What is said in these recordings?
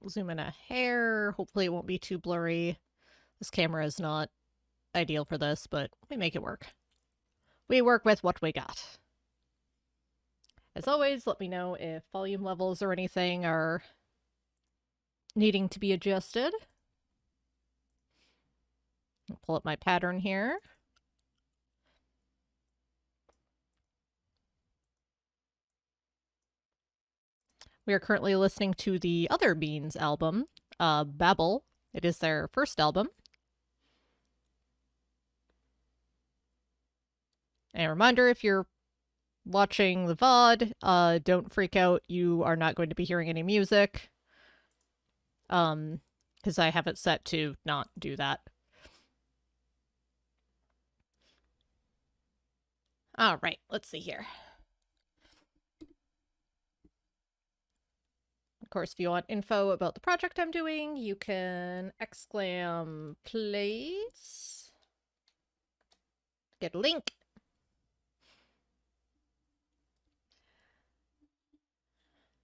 zoom in a hair. Hopefully it won't be too blurry. This camera is not ideal for this, but we make it work. We work with what we got. As always, let me know if volume levels or anything are needing to be adjusted. I'll pull up my pattern here. We are currently listening to the other Beans album, Babel. It is their first album. And a reminder, if you're watching the VOD, don't freak out. You are not going to be hearing any music. Because I have it set to not do that. All right, let's see here. Of course, if you want info about the project I'm doing, you can exclam place. Get a link.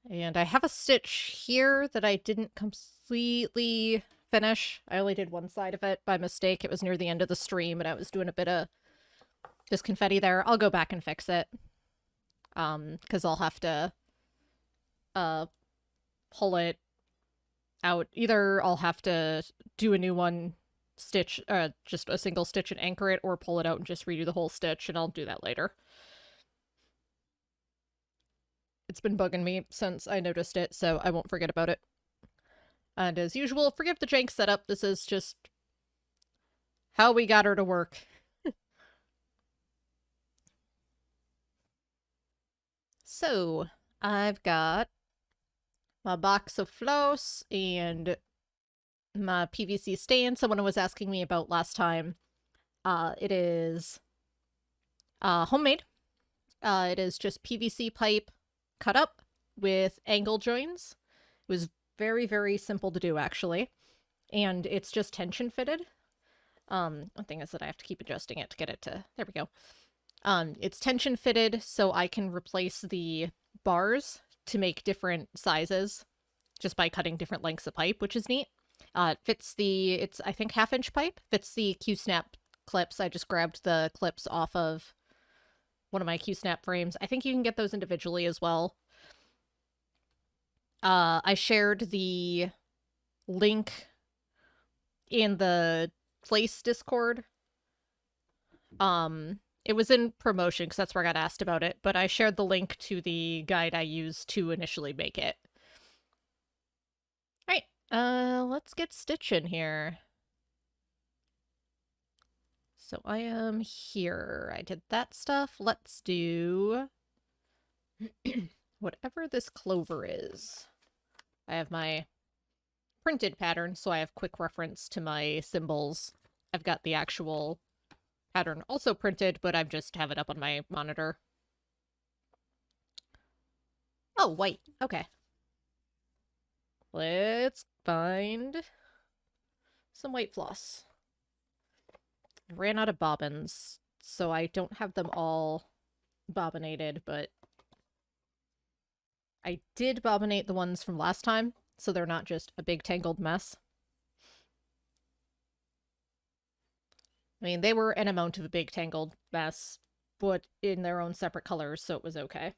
And I have a stitch here that I didn't completely finish. I only did one side of it by mistake. It was near the end of the stream, and I was doing a bit of just confetti there. I'll go back and fix it. Because I'll have to pull it out. Either I'll have to do a new one, stitch, just a single stitch and anchor it, or pull it out and just redo the whole stitch, and I'll do that later. It's been bugging me since I noticed it, so I won't forget about it. And as usual, forgive the jank setup. This is just how we got her to work. So, I've got my box of floss and my PVC stand someone was asking me about last time. It is homemade. It is just PVC pipe cut up with angle joins. It was very, very simple to do, actually. And it's just tension fitted. One thing is that I have to keep adjusting it to get it to... There we go. It's tension fitted, so I can replace the bars to make different sizes just by cutting different lengths of pipe, which is neat. It fits the... It's, I think, half-inch pipe. Fits the Q-snap clips. I just grabbed the clips off of one of my Q-snap frames. I think you can get those individually as well. I shared the link in the Place Discord. It was in promotion because that's where I got asked about it, but I shared the link to the guide I used to initially make it. Alright, let's get stitching here. So I am here. I did that stuff. Let's do whatever this clover is. I have my printed pattern, so I have quick reference to my symbols. I've got the actual pattern also printed, but I just have it up on my monitor. Oh, white. Okay. Let's find some white floss. I ran out of bobbins, so I don't have them all bobbinated, but I did bobbinate the ones from last time, so they're not just a big tangled mess. I mean, they were an amount of a big tangled mess, but in their own separate colors, so it was okay.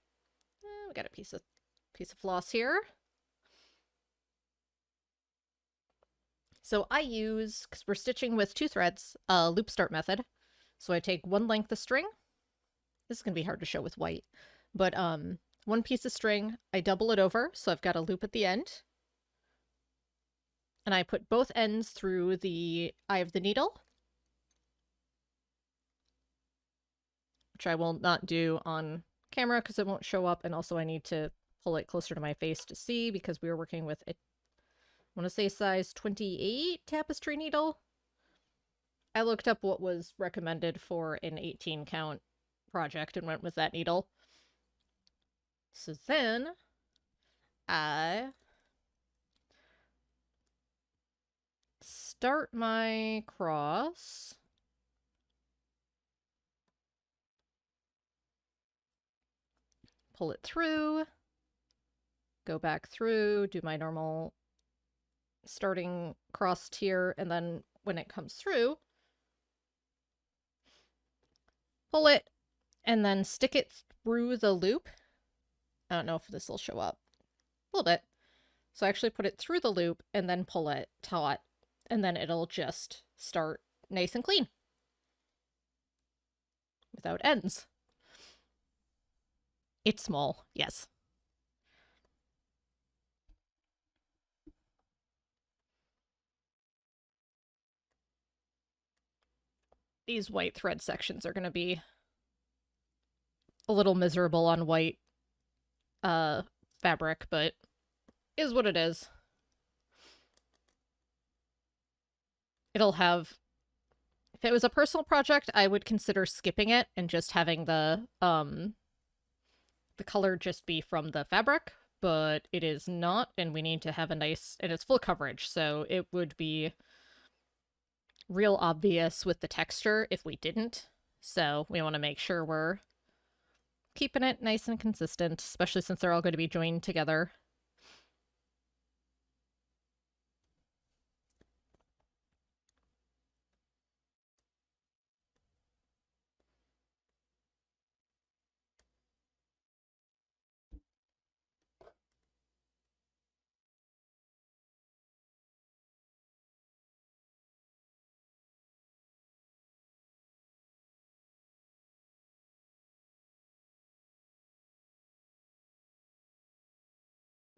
We got a piece of floss here. So I use, because we're stitching with 2 threads, a loop start method. So I take one length of string. This is going to be hard to show with white. But one piece of string, I double it over, so I've got a loop at the end. And I put both ends through the eye of the needle, which I will not do on camera because it won't show up, and also I need to pull it closer to my face to see because we were working with a, I want to say size 28 tapestry needle. I looked up what was recommended for an 18 count project and went with that needle. So then I start my cross. Pull it through. Go back through, do my normal starting crossed here, and then when it comes through, pull it, and then stick it through the loop. I don't know if this will show up. A little bit. So I actually put it through the loop and then pull it taut, and then it'll just start nice and clean without ends. It's small, yes. These white thread sections are going to be a little miserable on white fabric, but is what it is. It'll have, if it was a personal project, I would consider skipping it and just having the color just be from the fabric, but it is not, and we need to have a nice, and it's full coverage, so it would be real obvious with the texture if we didn't. So we want to make sure we're keeping it nice and consistent, especially since they're all going to be joined together.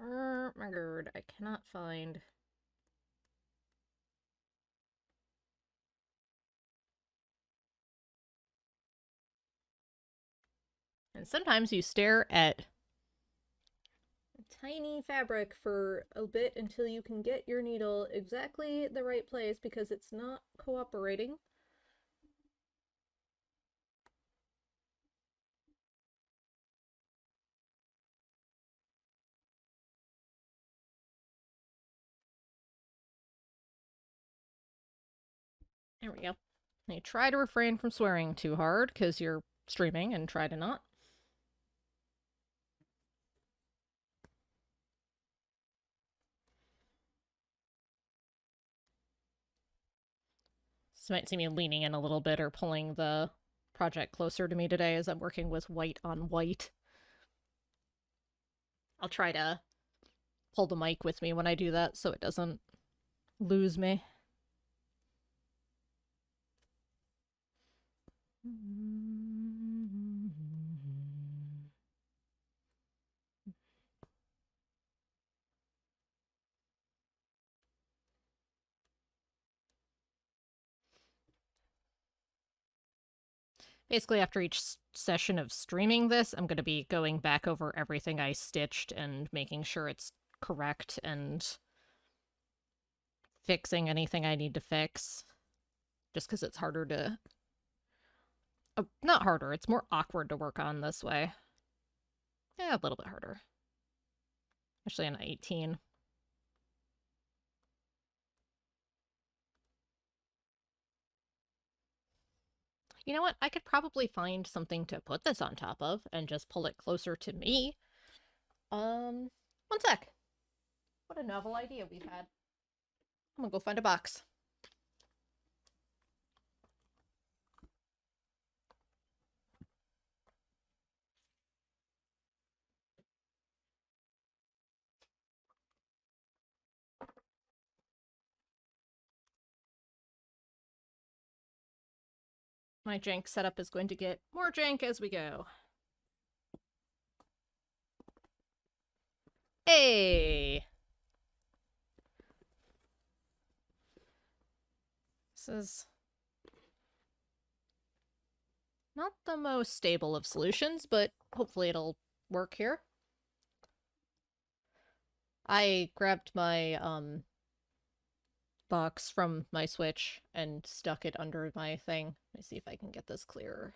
Oh my god, I cannot find... And sometimes you stare at tiny fabric for a bit until you can get your needle exactly the right place because it's not cooperating. There we go. Now you try to refrain from swearing too hard because you're streaming, and try to not. So you might see me leaning in a little bit or pulling the project closer to me today as I'm working with white on white. I'll try to pull the mic with me when I do that so it doesn't lose me. Basically, after each session of streaming this, I'm going to be going back over everything I stitched and making sure it's correct and fixing anything I need to fix. Just because it's harder to... not harder, it's more awkward to work on this way. Yeah, a little bit harder. Especially on 18. You know what? I could probably find something to put this on top of and just pull it closer to me. One sec. What a novel idea we've had. I'm gonna go find a box. My jank setup is going to get more jank as we go. Hey! This is not the most stable of solutions, but hopefully it'll work here. I grabbed my box from my Switch and stuck it under my thing. Let me see if I can get this clearer.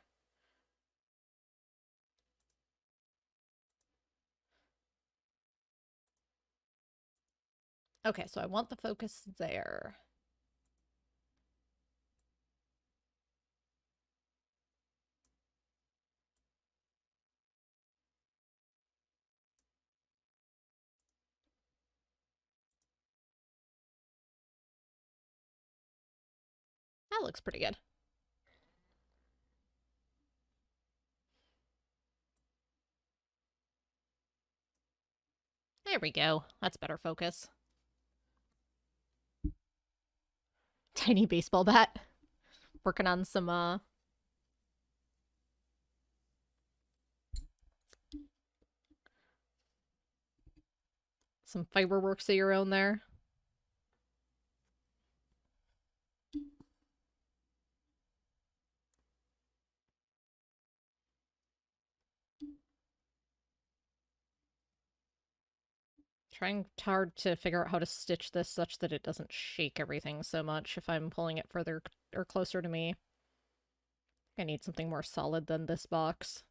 Okay, so I want the focus there. That looks pretty good. There we go. That's better focus. Tiny baseball bat. Working on some fiberworks of your own there. Trying hard to figure out how to stitch this such that it doesn't shake everything so much if I'm pulling it further or closer to me. I need something more solid than this box.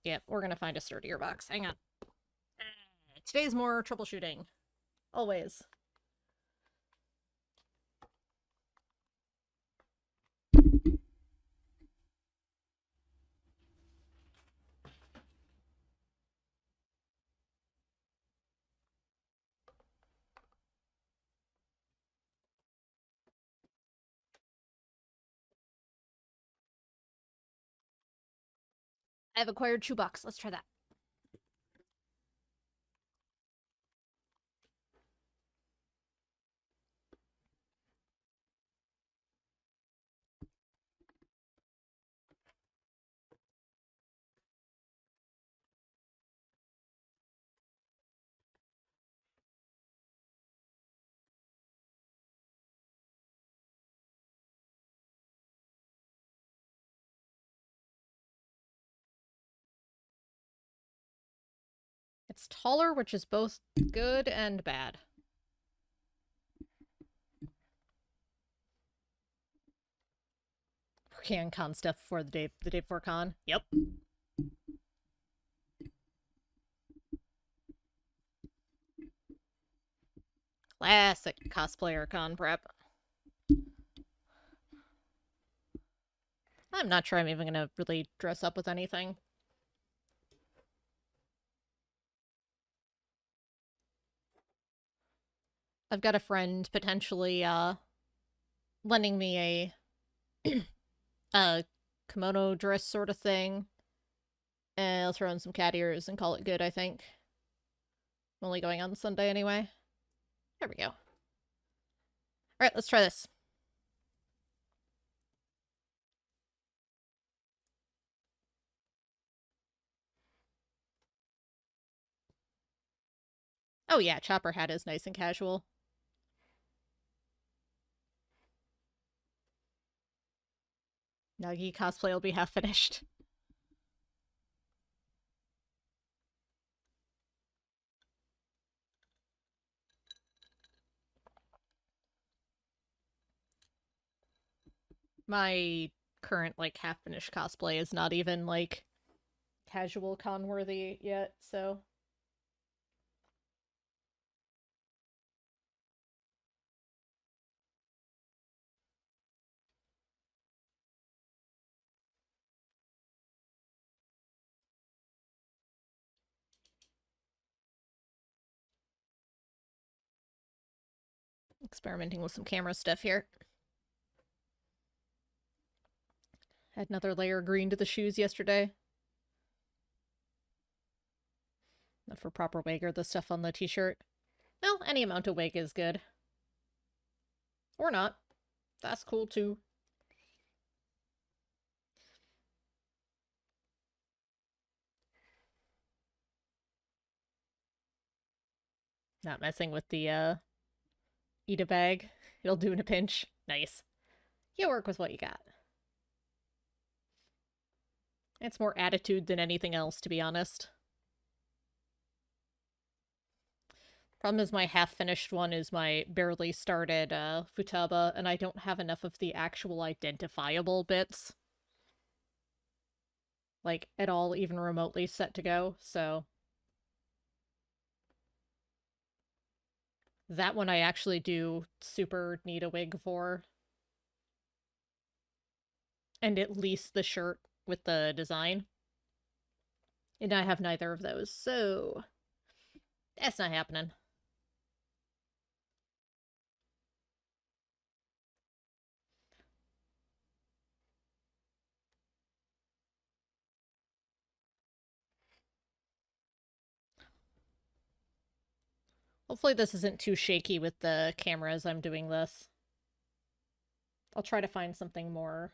Yep, we're gonna find a sturdier box. Hang on. Today's more troubleshooting. Always. I've acquired shoebox. Let's try that. It's taller, which is both good and bad. Con stuff for the day before con. Yep. Classic cosplayer con prep. I'm not sure I'm even gonna really dress up with anything. I've got a friend potentially lending me a kimono dress sort of thing. And I'll throw in some cat ears and call it good, I think. I'm only going on Sunday anyway. There we go. Alright, let's try this. Oh yeah, Chopper hat is nice and casual. Nagi cosplay will be half finished. My current, like, half-finished cosplay is not even, like, casual con-worthy yet, so... Experimenting with some camera stuff here. Had another layer of green to the shoes yesterday. Not for proper wig or the stuff on the t-shirt. Well, any amount of wig is good. Or not. That's cool too. Not messing with the eat a bag. It'll do in a pinch. Nice. You work with what you got. It's more attitude than anything else, to be honest. Problem is my half-finished one is my barely started Futaba, and I don't have enough of the actual identifiable bits. Like, at all, even remotely set to go, so... That one I actually do super need a wig for. and at least the shirt with the design. And I have neither of those, so that's not happening. Hopefully this isn't too shaky with the camera as I'm doing this. I'll try to find something more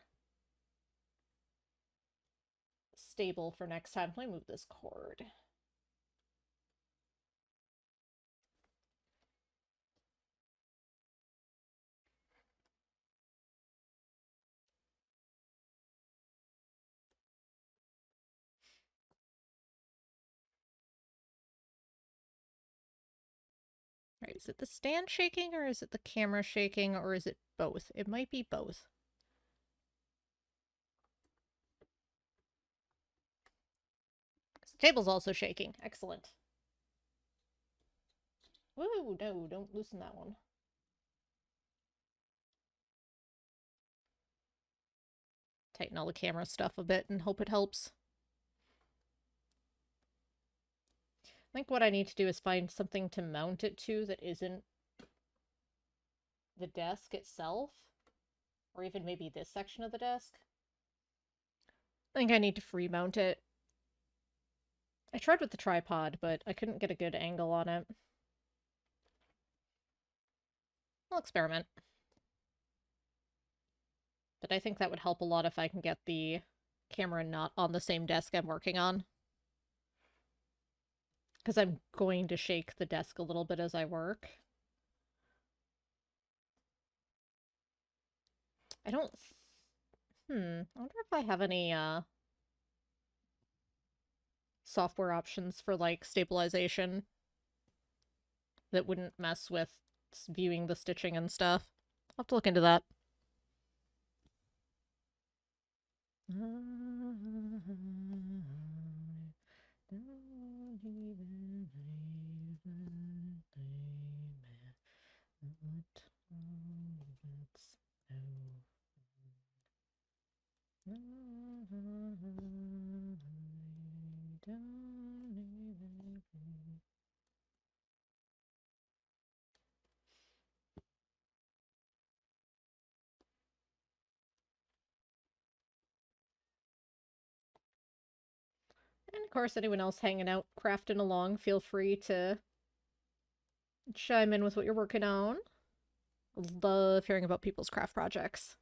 stable for next time. Let me move this cord. Right, is it the stand shaking, or is it the camera shaking, or is it both? It might be both. The table's also shaking. Excellent. Woo, no, don't loosen that one. Tighten all the camera stuff a bit and hope it helps. I think what I need to do is find something to mount it to that isn't the desk itself, or even maybe this section of the desk. I think I need to free mount it. I tried with the tripod, but I couldn't get a good angle on it. I'll experiment. But I think that would help a lot if I can get the camera not on the same desk I'm working on. Because I'm going to shake the desk a little bit as I work. I don't... I wonder if I have any, software options for, like, stabilization that wouldn't mess with viewing the stitching and stuff. I'll have to look into that. And of course, anyone else hanging out, crafting along, feel free to chime in with what you're working on. Love hearing about people's craft projects.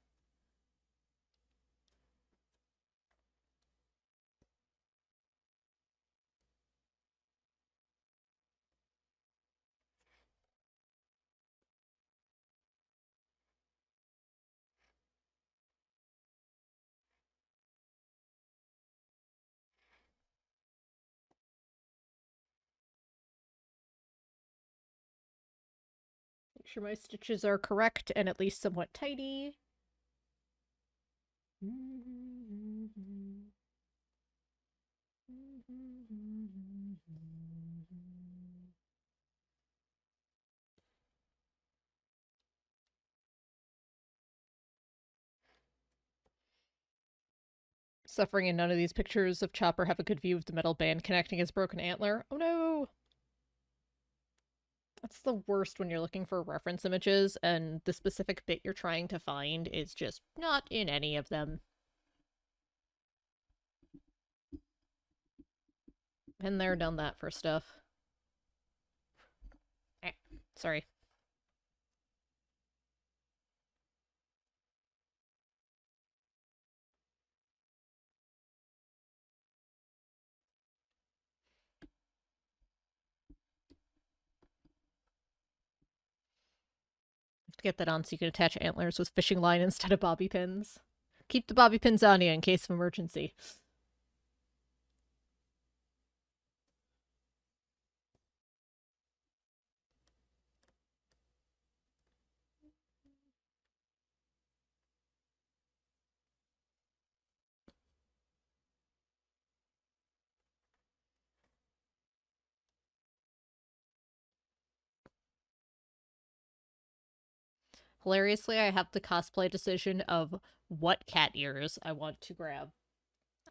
Make sure my stitches are correct and at least somewhat tidy. Suffering in none of these pictures of Chopper have a good view of the metal band connecting his broken antler. Oh no! That's the worst when you're looking for reference images and the specific bit you're trying to find is just not in any of them. Been there, done that for stuff. Sorry. To get that on so you can attach antlers with fishing line instead of bobby pins. Keep the bobby pins on you in case of emergency. Hilariously, I have the cosplay decision of what cat ears I want to grab.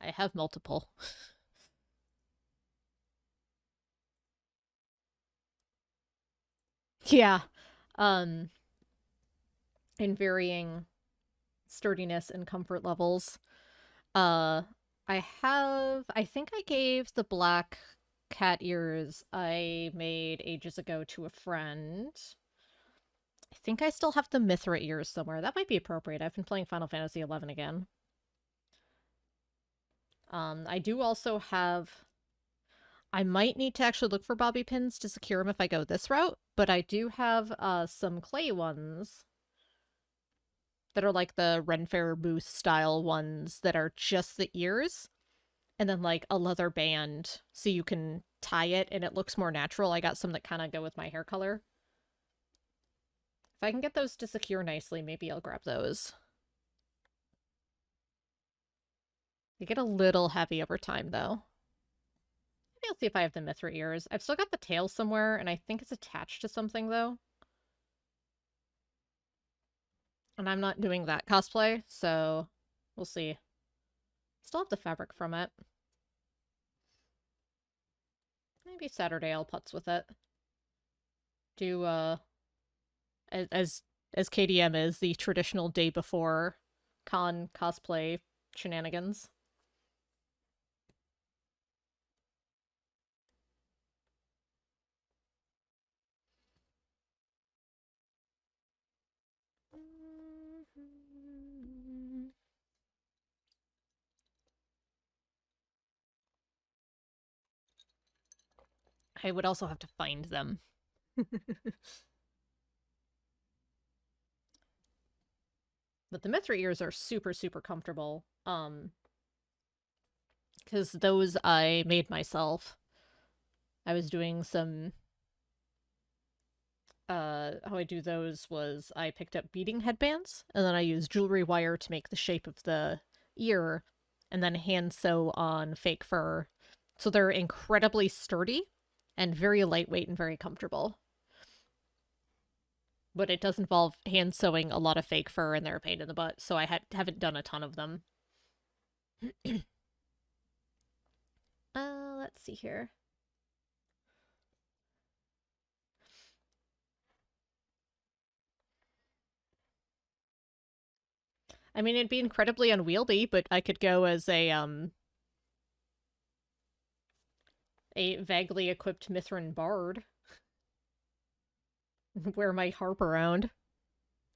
I have multiple. Yeah. Um, in varying sturdiness and comfort levels. Uh, I think I gave the black cat ears I made ages ago to a friend. I think I still have the Mithra ears somewhere. That might be appropriate. I've been playing Final Fantasy XI again. I do also have. I might need to actually look for bobby pins to secure them if I go this route, but I do have some clay ones that are like the Ren Fair booth style ones that are just the ears, and then like a leather band so you can tie it and it looks more natural. I got some that kind of go with my hair color. If I can get those to secure nicely, maybe I'll grab those. They get a little heavy over time, though. Maybe I'll see if I have the Mithra ears. I've still got the tail somewhere, and I think it's attached to something, though. And I'm not doing that cosplay, so we'll see. Still have the fabric from it. Maybe Saturday I'll putz with it. Do, as as KDM is, the traditional day before con cosplay shenanigans. I would also have to find them. But the Mithra ears are super, super comfortable. Because those I made myself. I was doing some how I do those was I picked up beading headbands and then I used jewelry wire to make the shape of the ear and then hand sew on fake fur. So they're incredibly sturdy and very lightweight and very comfortable. But it does involve hand sewing a lot of fake fur and they're a pain in the butt, so I haven't done a ton of them. Let's see here. I mean, it'd be incredibly unwieldy, but I could go as a vaguely equipped Mithrin bard. Wear my harp around.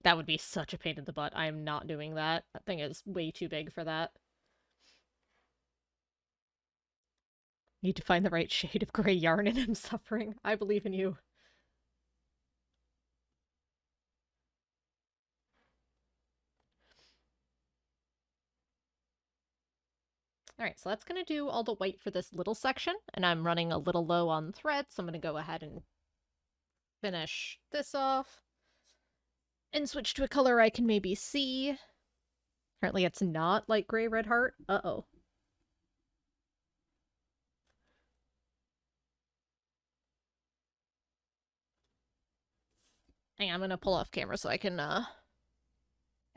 That would be such a pain in the butt. I am not doing that. That thing is way too big for that. Need to find the right shade of gray yarn and I'm suffering. I believe in you. Alright, so that's gonna do all the white for this little section, and I'm running a little low on thread, so I'm gonna go ahead and finish this off. And switch to a color I can maybe see. Apparently it's not light gray red heart. Uh-oh. Hang on, I'm gonna pull off camera so I can,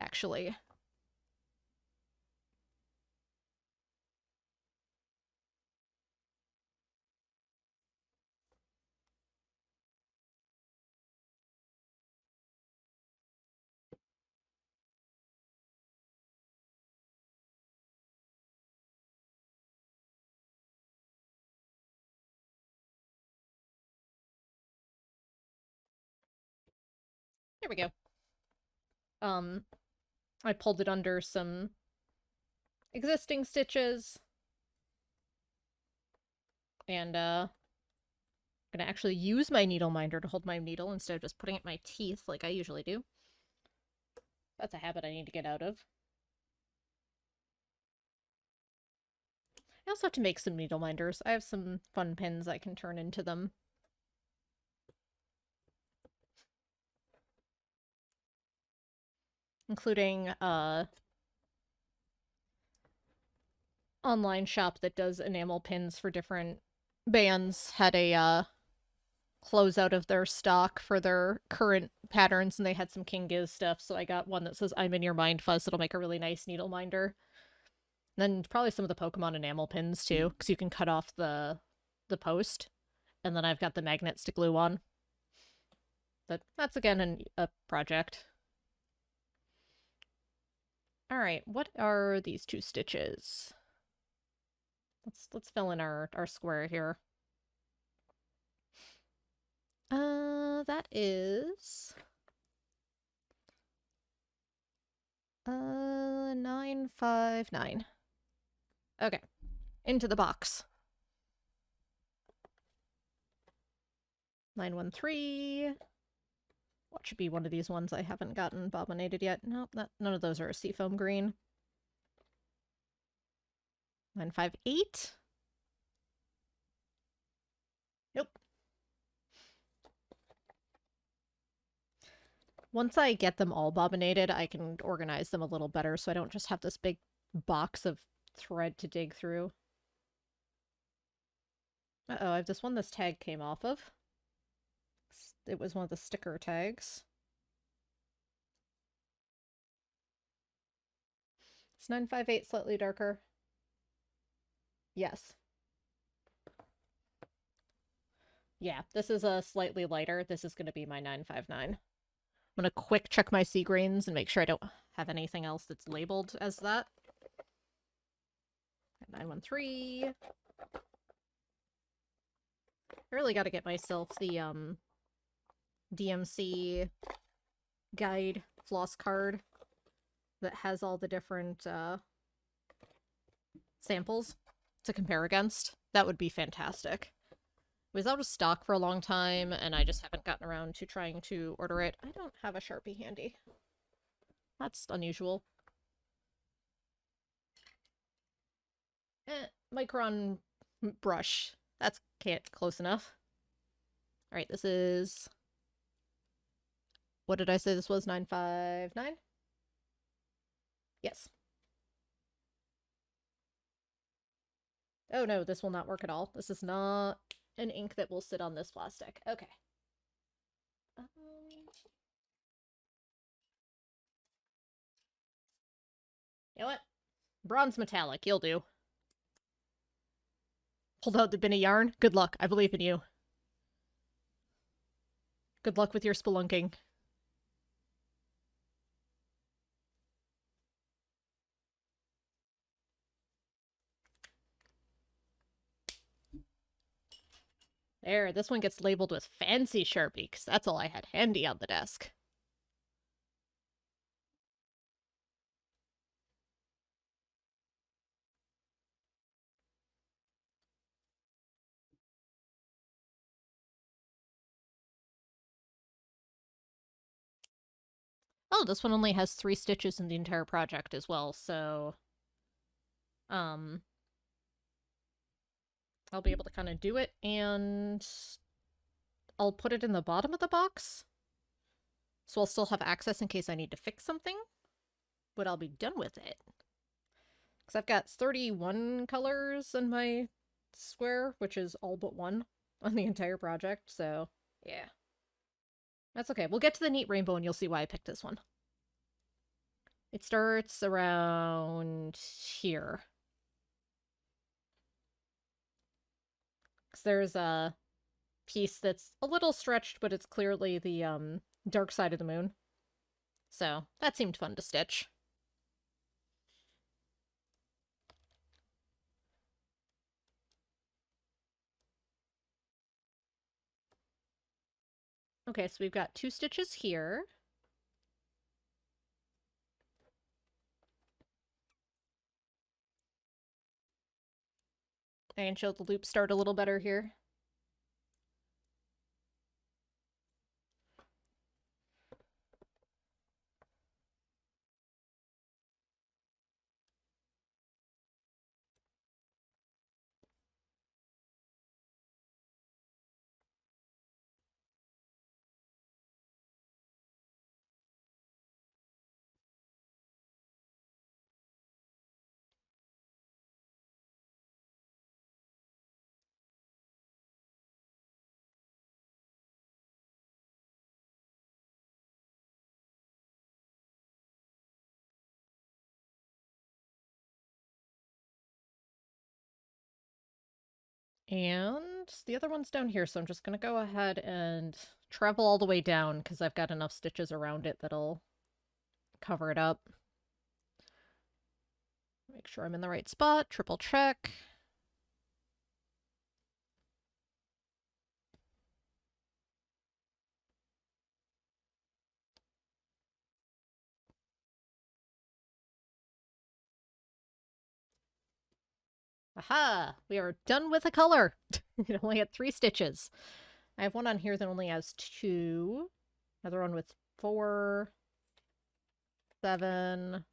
actually... There we go. I pulled it under some existing stitches. And, I'm gonna actually use my needle minder to hold my needle instead of just putting it in my teeth like I usually do. That's a habit I need to get out of. I also have to make some needle minders. I have some fun pins I can turn into them. Including, online shop that does enamel pins for different bands had a, close out of their stock for their current patterns, and they had some King Giz stuff, so I got one that says I'm in your mind fuzz. It'll make a really nice needle minder. And then probably some of the Pokemon enamel pins too, because you can cut off the post. And then I've got the magnets to glue on. But that's again a project. Alright, what are these 2 stitches? Let's fill in our square here. That is 959. Okay, into the box. 913. What should be one of these ones I haven't gotten bobbinated yet? Nope, none of those are a seafoam green. 958. Nope. Once I get them all bobbinated, I can organize them a little better so I don't just have this big box of thread to dig through. Uh-oh, I have this one this tag came off of. It was one of the sticker tags. It's 958 slightly darker. Yes. Yeah, this is a slightly lighter. This is going to be my 959. I'm going to quick check my sea grains and make sure I don't have anything else that's labeled as that. 913. I really got to get myself the DMC guide floss card that has all the different samples to compare against. That would be fantastic. It was out of stock for a long time, and I just haven't gotten around to trying to order it. I don't have a Sharpie handy. That's unusual. Micron brush. That's can't close enough. Alright, this is... What did I say this was? 959? Yes. Oh no, this will not work at all. This is not an ink that will sit on this plastic. Okay. You know what? Bronze metallic, you'll do. Pulled out the bin of yarn. Good luck. I believe in you. Good luck with your spelunking. There, this one gets labeled with fancy Sharpie, because that's all I had handy on the desk. Oh, this one only has 3 stitches in the entire project as well, so... I'll be able to kind of do it, and... I'll put it in the bottom of the box. So I'll still have access in case I need to fix something. But I'll be done with it. Because I've got 31 colors in my square, which is all but 1 on the entire project, so yeah. That's okay. We'll get to the neat rainbow and you'll see why I picked this one. It starts around here. Because there's a piece that's a little stretched, but it's clearly the dark side of the moon. So that seemed fun to stitch. Okay, so we've got 2 stitches here. I can show the loop start a little better here. And the other one's down here, so I'm just going to go ahead and travel all the way down because I've got enough stitches around it that'll cover it up. Make sure I'm in the right spot, triple check. Aha! We are done with a color. It only had 3 stitches. I have one on here that only has 2. Another one with 4, 7.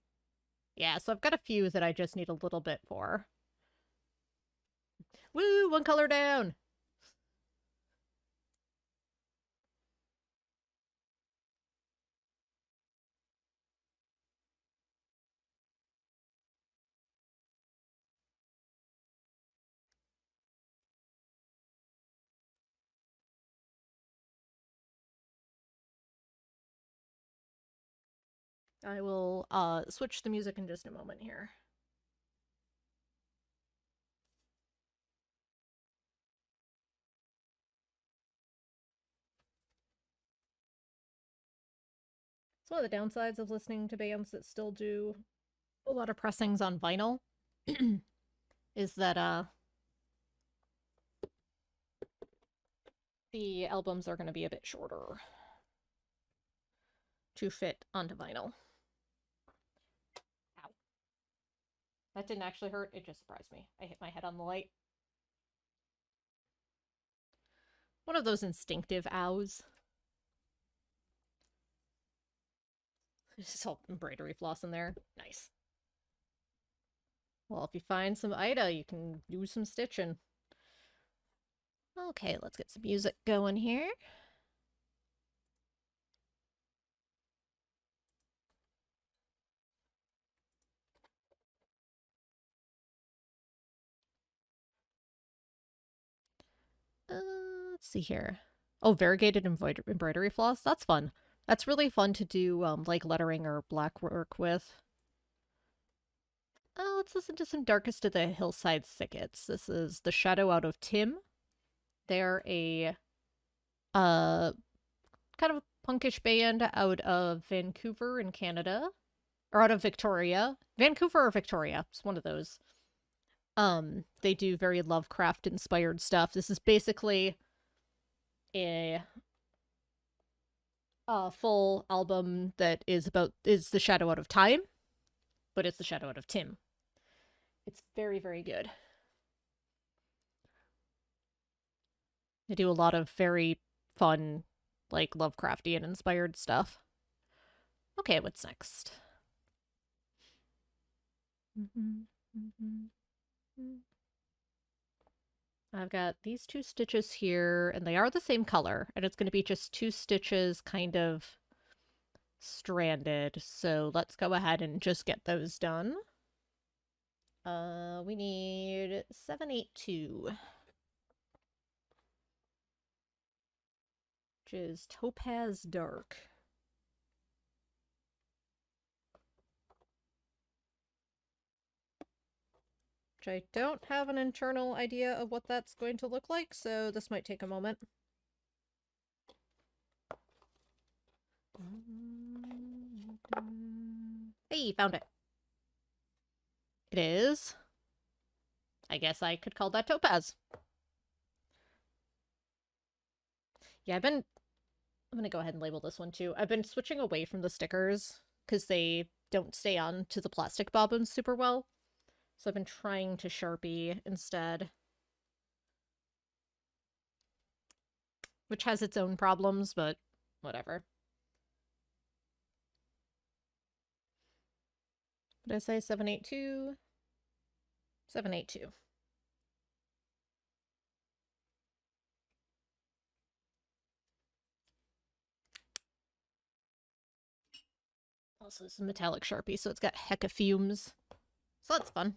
Yeah, so I've got a few that I just need a little bit for. Woo! 1 color down! I will switch the music in just a moment here. It's one of the downsides of listening to bands that still do a lot of pressings on vinyl is that the albums are going to be a bit shorter to fit onto vinyl. Ow. That didn't actually hurt, it just surprised me. I hit my head on the light. One of those instinctive ows. Just all embroidery floss in there. Nice. Well, if you find some Ida, you can do some stitching. Okay, let's get some music going here. Let's see here. Oh, variegated embroidery floss? That's fun. That's really fun to do, like lettering or black work with. Let's listen to some Darkest of the Hillside Thickets. This is The Shadow Out of Tim. They're a kind of a punkish band out of Vancouver in Canada. Or out of Victoria. Vancouver or Victoria. It's one of those. They do very Lovecraft-inspired stuff. This is basically a full album that is The Shadow Out of Time, but it's The Shadow Out of Tim. It's very, very good. They do a lot of very fun, like, Lovecraftian inspired stuff. Okay, what's next? I've got these 2 stitches here, and they are the same color, and it's going to be just 2 stitches kind of stranded, so let's go ahead and just get those done. We need 782, which is Topaz Dark. Which I don't have an internal idea of what that's going to look like, so this might take a moment. Hey, found it. It is. I guess I could call that Topaz. Yeah, I'm gonna go ahead and label this one too. I've been switching away from the stickers because they don't stay on to the plastic bobbins super well. So I've been trying to Sharpie instead. Which has its own problems, but whatever. Did I say 782? 782. Also, this is metallic Sharpie, so it's got hecka fumes. So that's fun.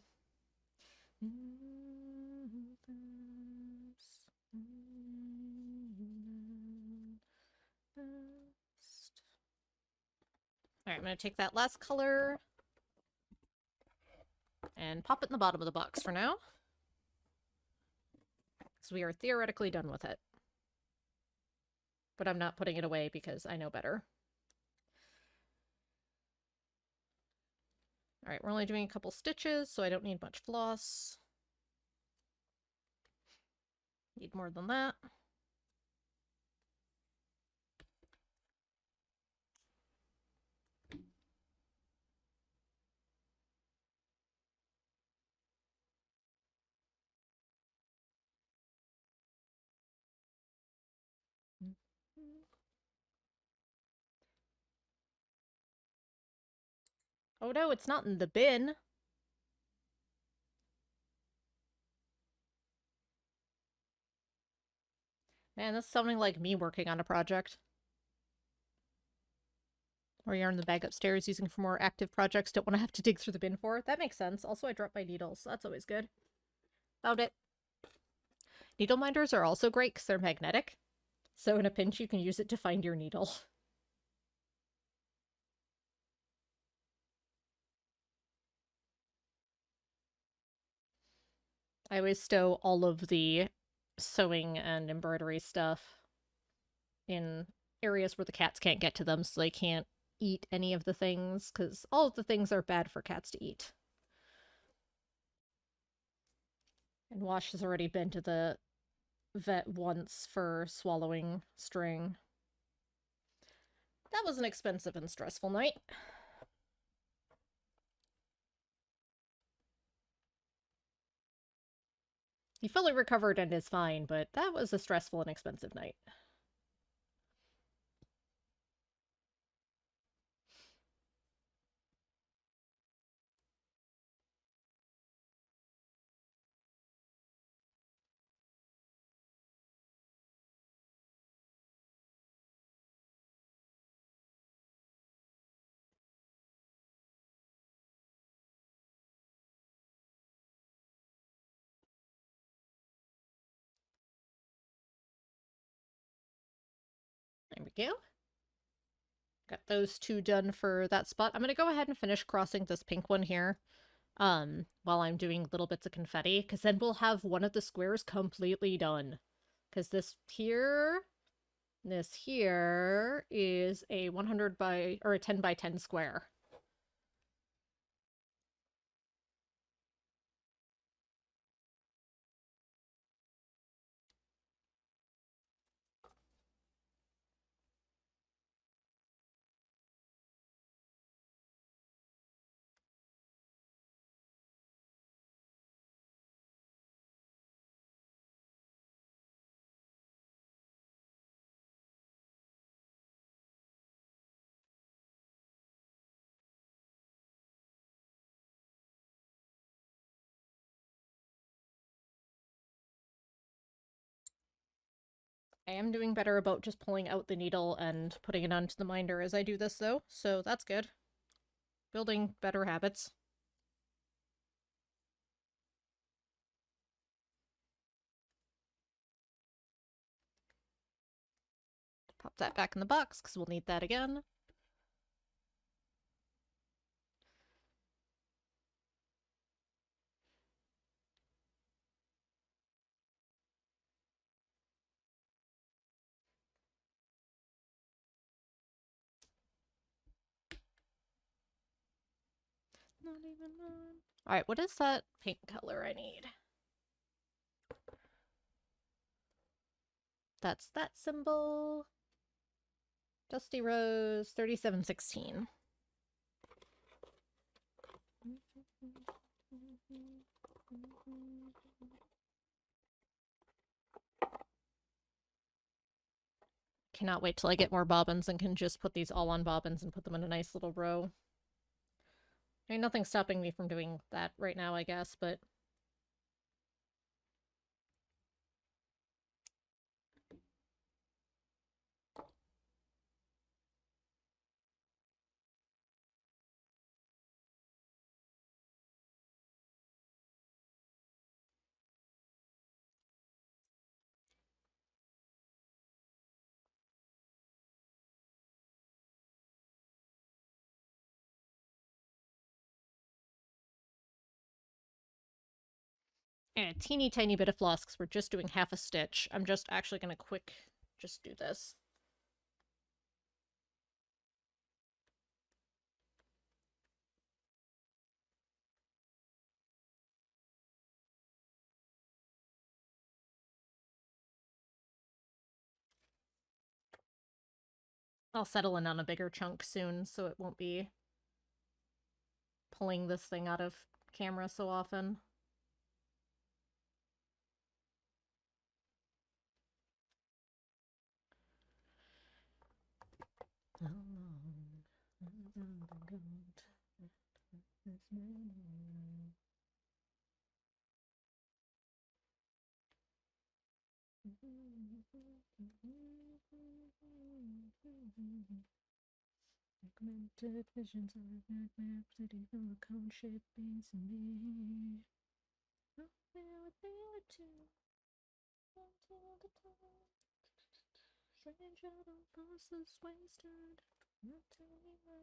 Alright, I'm going to take that last color and pop it in the bottom of the box for now. because we are theoretically done with it. But I'm not putting it away because I know better. Alright, we're only doing a couple stitches, so I don't need much floss. Need more than that. Oh no, it's not in the bin. Man, that's sounding like me working on a project. Or you're in the bag upstairs using for more active projects, don't want to have to dig through the bin for. That makes sense. Also, I dropped my needles, so that's always good. Found it. Needle minders are also great because they're magnetic. So in a pinch, you can use it to find your needle. I always stow all of the sewing and embroidery stuff in areas where the cats can't get to them, so they can't eat any of the things, because all of the things are bad for cats to eat. And Wash has already been to the vet once for swallowing string. That was an expensive and stressful night. He fully recovered and is fine, but that was a stressful and expensive night. There we go. Got those two done for that spot. I'm gonna go ahead and finish crossing this pink one here, while I'm doing little bits of confetti, because then we'll have one of the squares completely done. Because this here is a 100 by, or a 10 by 10 square. I am doing better about just pulling out the needle and putting it onto the minder as I do this, though, so that's good. Building better habits. Pop that back in the box, because we'll need that again. Not even on. Alright, what is that pink color I need? That's that symbol. Dusty Rose 3716. Cannot wait till I get more bobbins and can just put these all on bobbins and put them in a nice little row. I mean, nothing's stopping me from doing that right now, I guess, but And a teeny tiny bit of floss because we're just doing half a stitch. I'm just actually going to just do this. I'll settle in on a bigger chunk soon, so it won't be pulling this thing out of camera so often. Fragmented visions of a nightmare, city full of cone-shaped beings and me. Oh, there a thing or two until the time. Strange out of bosses wasted. Not telling me why.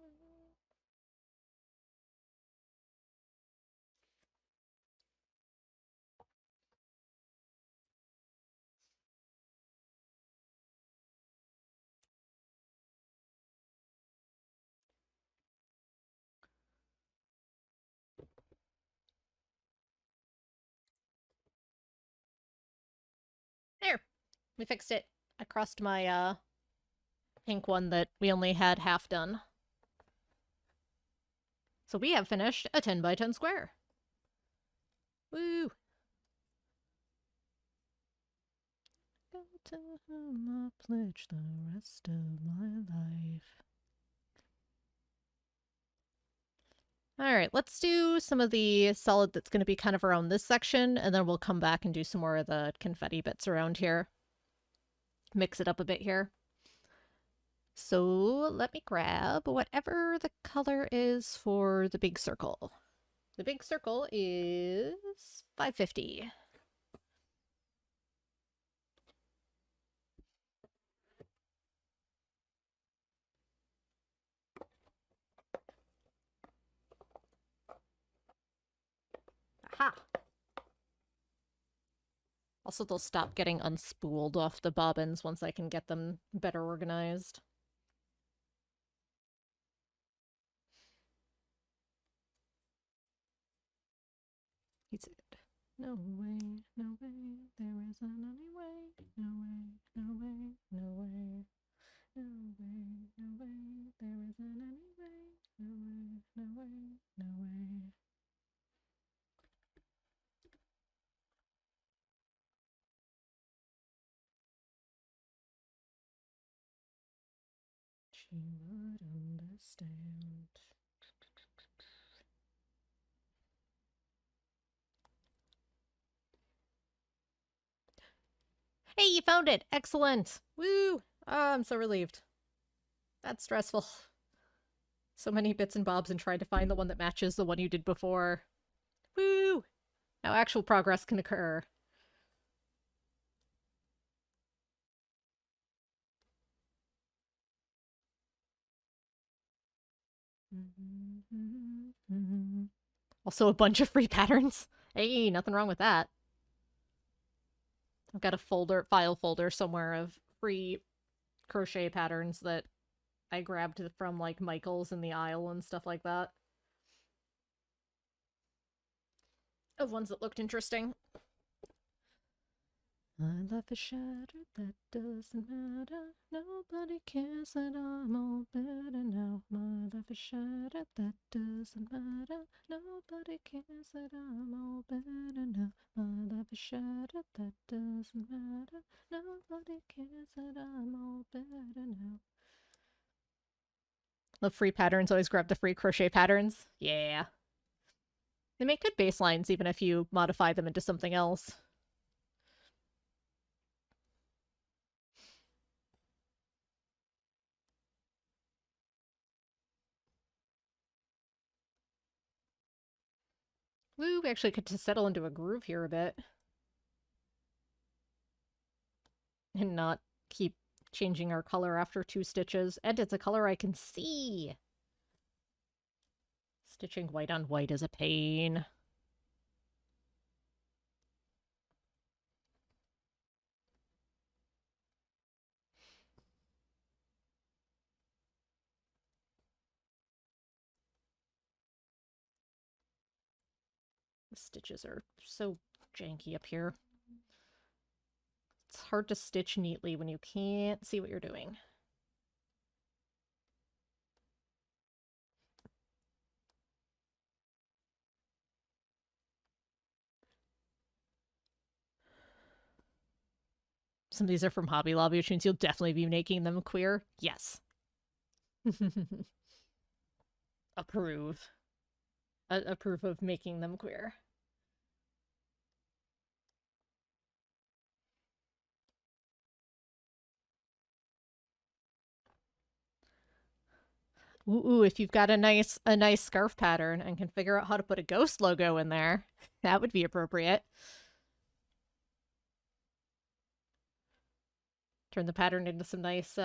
There! We fixed it. I crossed my, pink one that we only had half done. So we have finished a 10 by 10 square. Woo! Go to whom I pledge the rest of my life. Alright, let's do some of the solid that's going to be kind of around this section, and then we'll come back and do some more of the confetti bits around here. Mix it up a bit here. So let me grab whatever the color is for the big circle. The big circle is 550. Aha! Also, they'll stop getting unspooled off the bobbins once I can get them better organized. He said, no way, no way, there isn't any way, no way, no way, no way, no way, no way, there isn't any way, no way, no way, no way. She would understand. Hey, you found it! Excellent! Woo! Oh, I'm so relieved. That's stressful. So many bits and bobs and trying to find the one that matches the one you did before. Woo! Now actual progress can occur. Also a bunch of free patterns. Hey, nothing wrong with that. I've got a file folder somewhere of free crochet patterns that I grabbed from like Michael's in the aisle and stuff like that. Of ones that looked interesting. My life is shattered, that doesn't matter. Nobody cares that I'm all better now. My life is shattered, that doesn't matter. Nobody cares that I'm all better now. My life is shattered, that doesn't matter. Nobody cares that I'm all better now. The free patterns always grab the free crochet patterns. Yeah. They make good baselines even if you modify them into something else. Woo, we actually get to settle into a groove here a bit. And not keep changing our color after 2 stitches. And it's a color I can see! Stitching white on white is a pain. The stitches are so janky up here. It's hard to stitch neatly when you can't see what you're doing. Some of these are from Hobby Lobby, which means you'll definitely be making them queer. Yes. Approve. Approve of making them queer. Ooh, if you've got a nice scarf pattern and can figure out how to put a ghost logo in there, that would be appropriate. Turn the pattern into some nice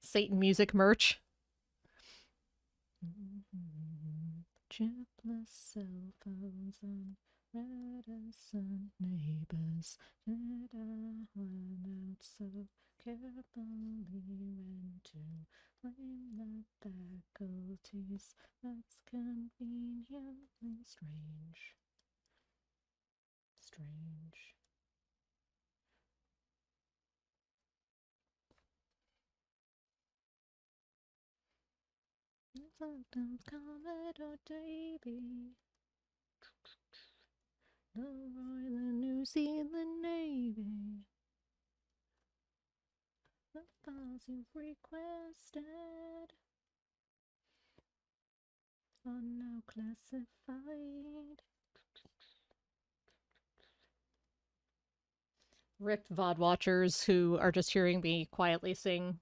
Satan music merch. Chipless cell phones and reticent neighbors. Did I run out so carefully when to blame the faculties? That's conveniently strange. Strange. Sometimes Commodore Davy, the Royal New Zealand Navy, the files you've requested are now classified. Rip VOD watchers who are just hearing me quietly sing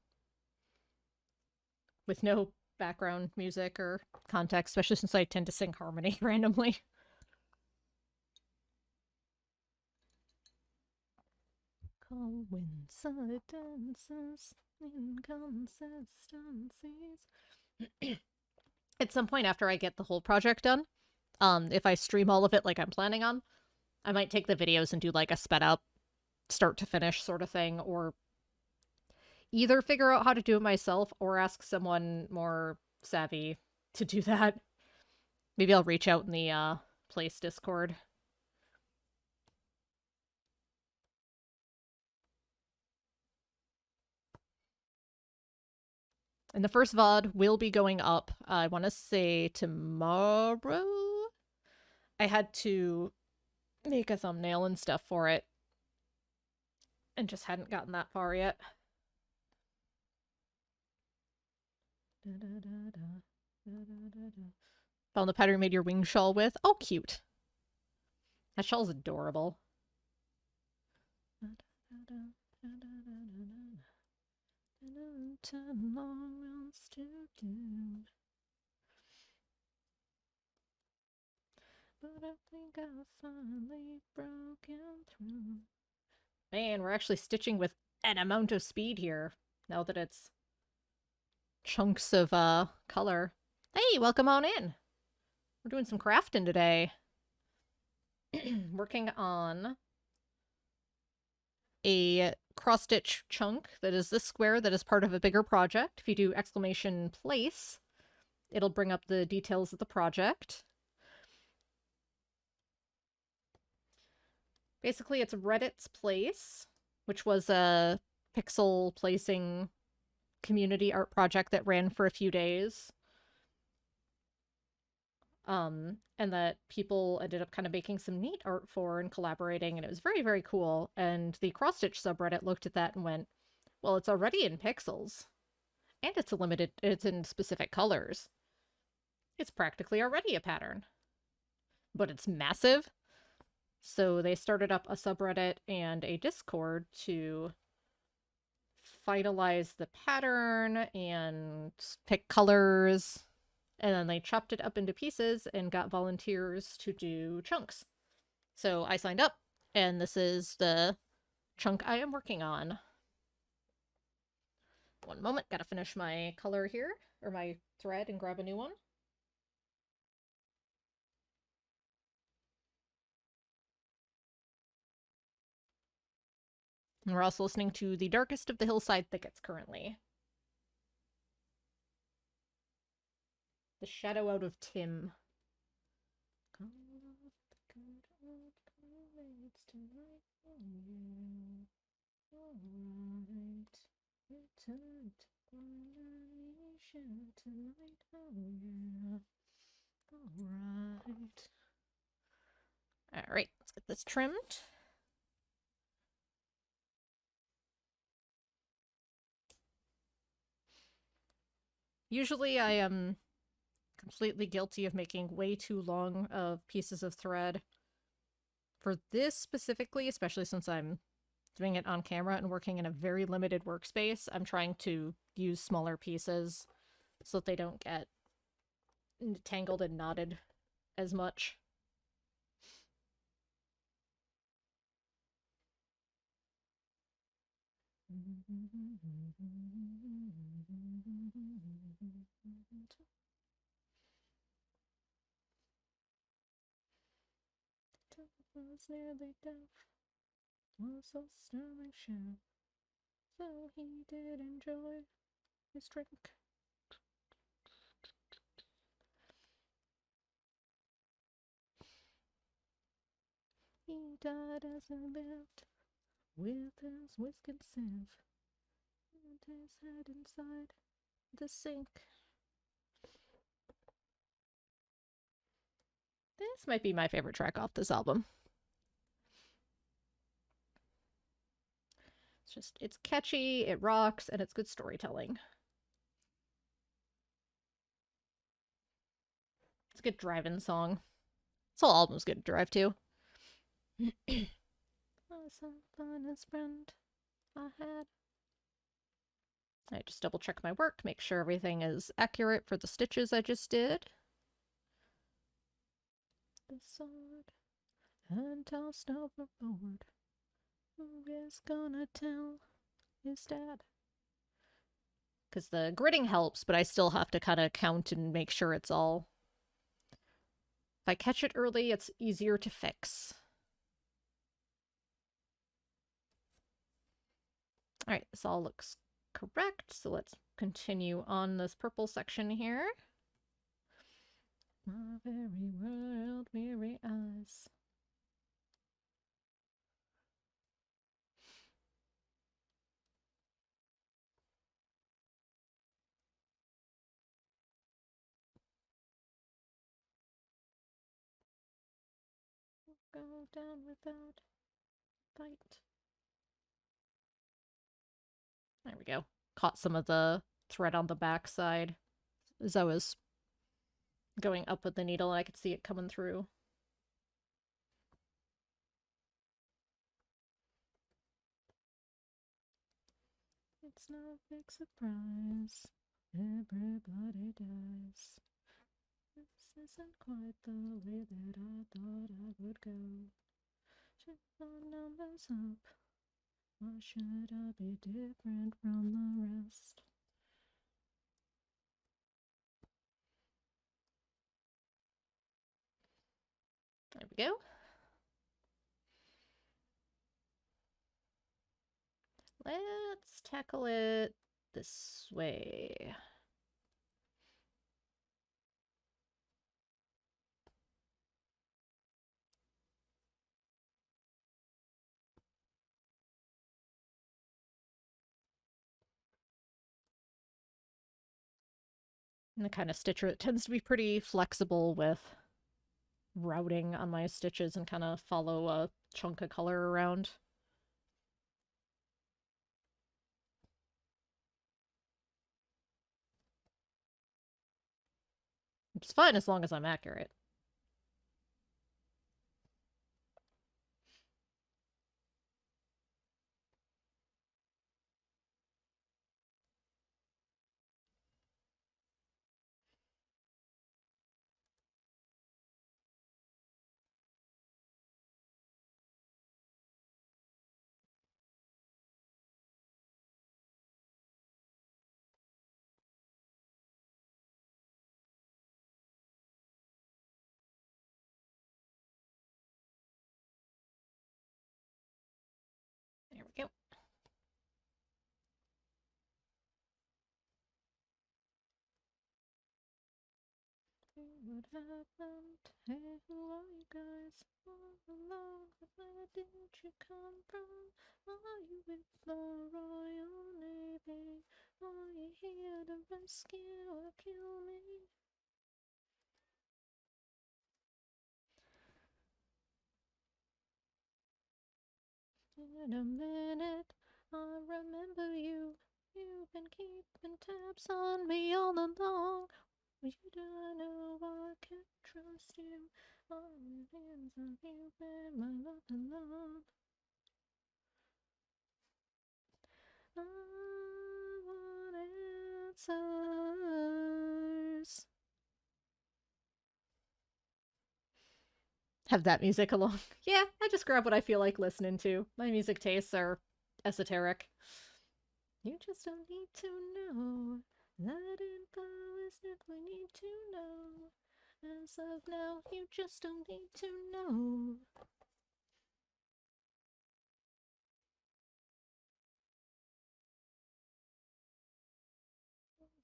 with no background music or context, especially since I tend to sing harmony randomly. Coincidences, inconsistencies. At some point after I get the whole project done, if I stream all of it like I'm planning on, I might take the videos and do like a sped up start to finish sort of thing, or either figure out how to do it myself or ask someone more savvy to do that. Maybe I'll reach out in the Place Discord. And the first VOD will be going up, I want to say tomorrow. I had to make a thumbnail and stuff for it and just hadn't gotten that far yet. Found the pattern you made your wing shawl with. Oh, cute. That shawl's adorable. But I think I've finally broken through. Man, we're actually stitching with an amount of speed here, now that it's chunks of color. Hey, welcome on in. We're doing some crafting today. Working on a cross-stitch chunk that is this square that is part of a bigger project. If you do exclamation place, it'll bring up the details of the project. Basically, it's Reddit's Place, which was a pixel placing community art project that ran for a few days. And that people ended up kind of making some neat art for and collaborating, and it was very, very cool. And the cross-stitch subreddit looked at that and went, well, it's already in pixels, and it's in specific colors. It's practically already a pattern. But it's massive. So they started up a subreddit and a Discord to finalize the pattern and pick colors. And then they chopped it up into pieces and got volunteers to do chunks. So I signed up, and this is the chunk I am working on. One moment, gotta finish my color here, or my thread, and grab a new one. And we're also listening to The Darkest of the Hillside Thickets currently. The Shadow Out of Tim. Alright. Return to pollination tonight. Oh yeah. Alright. Alright, let's get this trimmed. Usually I am completely guilty of making way too long of pieces of thread. For this specifically, especially since I'm doing it on camera and working in a very limited workspace, I'm trying to use smaller pieces so that they don't get tangled and knotted as much. Was nearly deaf, was a sterling chef, so he did enjoy his drink. He died as he lived, with his whiskered sieve, and his head inside the sink. This might be my favorite track off this album. It's catchy, it rocks, and it's good storytelling. It's a good drive-in song. This whole album's good to drive to. Was the finest friend I had. I just double check my work, make sure everything is accurate for the stitches I just did. The sword and tossed overboard. Who is gonna tell his dad? Because the gridding helps, but I still have to kind of count and make sure it's all. If I catch it early, it's easier to fix. Alright, this all looks correct, so let's continue on this purple section here. My very world weary eyes. Go down without fight. There we go. Caught some of the thread on the back side as I was going up with the needle, and I could see it coming through. It's no big surprise. Everybody dies. This isn't quite the way that I thought I would go. Should my numbers up? Why should I be different from the rest? There we go. Let's tackle it this way. And the kind of stitcher, it tends to be pretty flexible with routing on my stitches and kind of follow a chunk of color around. Which is fine as long as I'm accurate. What happened? Hey, who are you guys? All along, where did you come from? Are you with the Royal Navy? Are you here to rescue or kill me? In a minute, I remember you. You've been keeping tabs on me all along. You don't know I can trust you. All the hands of you bear my love alone. I want answers. Have that music along. Yeah, I just grab what I feel like listening to. My music tastes are esoteric. You just don't need to know. That info is definitely need to know. As of now, you just don't need to know.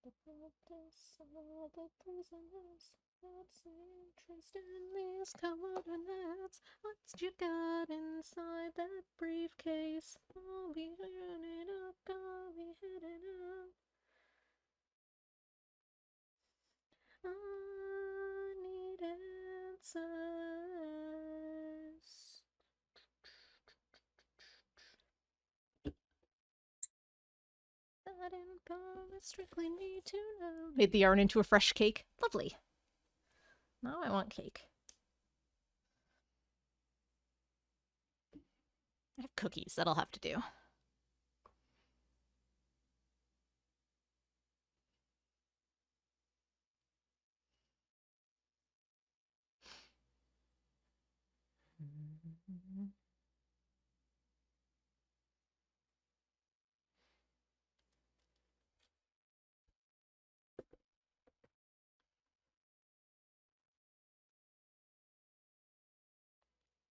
The practice of all the prisoners. What's the interest in these coordinates? What's you got inside that briefcase? I'll be turning up, I'll be heading up. I need answers. That info is strictly need to know. Made the yarn into a fresh cake. Lovely. Now I want cake. I have cookies. That'll have to do.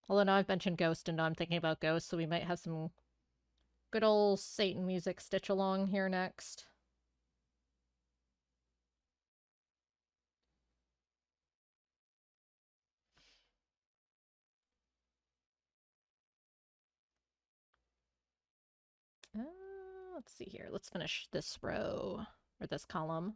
Although now I've mentioned Ghost and now I'm thinking about Ghost, so we might have some good old Satan music stitch along here next. Let's see here. Let's finish this row, or this column.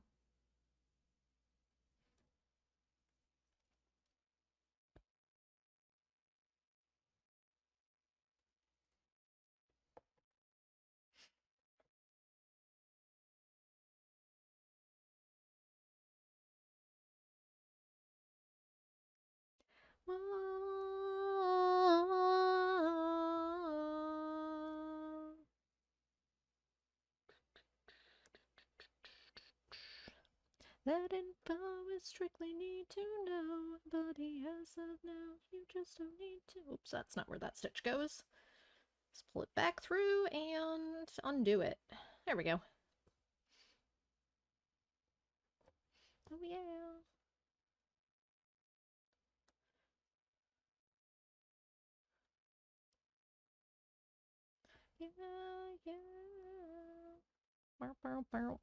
That info is strictly need to know, but as of now, you just don't need to. Oops, that's not where that stitch goes. Let's pull it back through and undo it. There we go. Oh yeah. Yeah, yeah. Bow, bow, bow.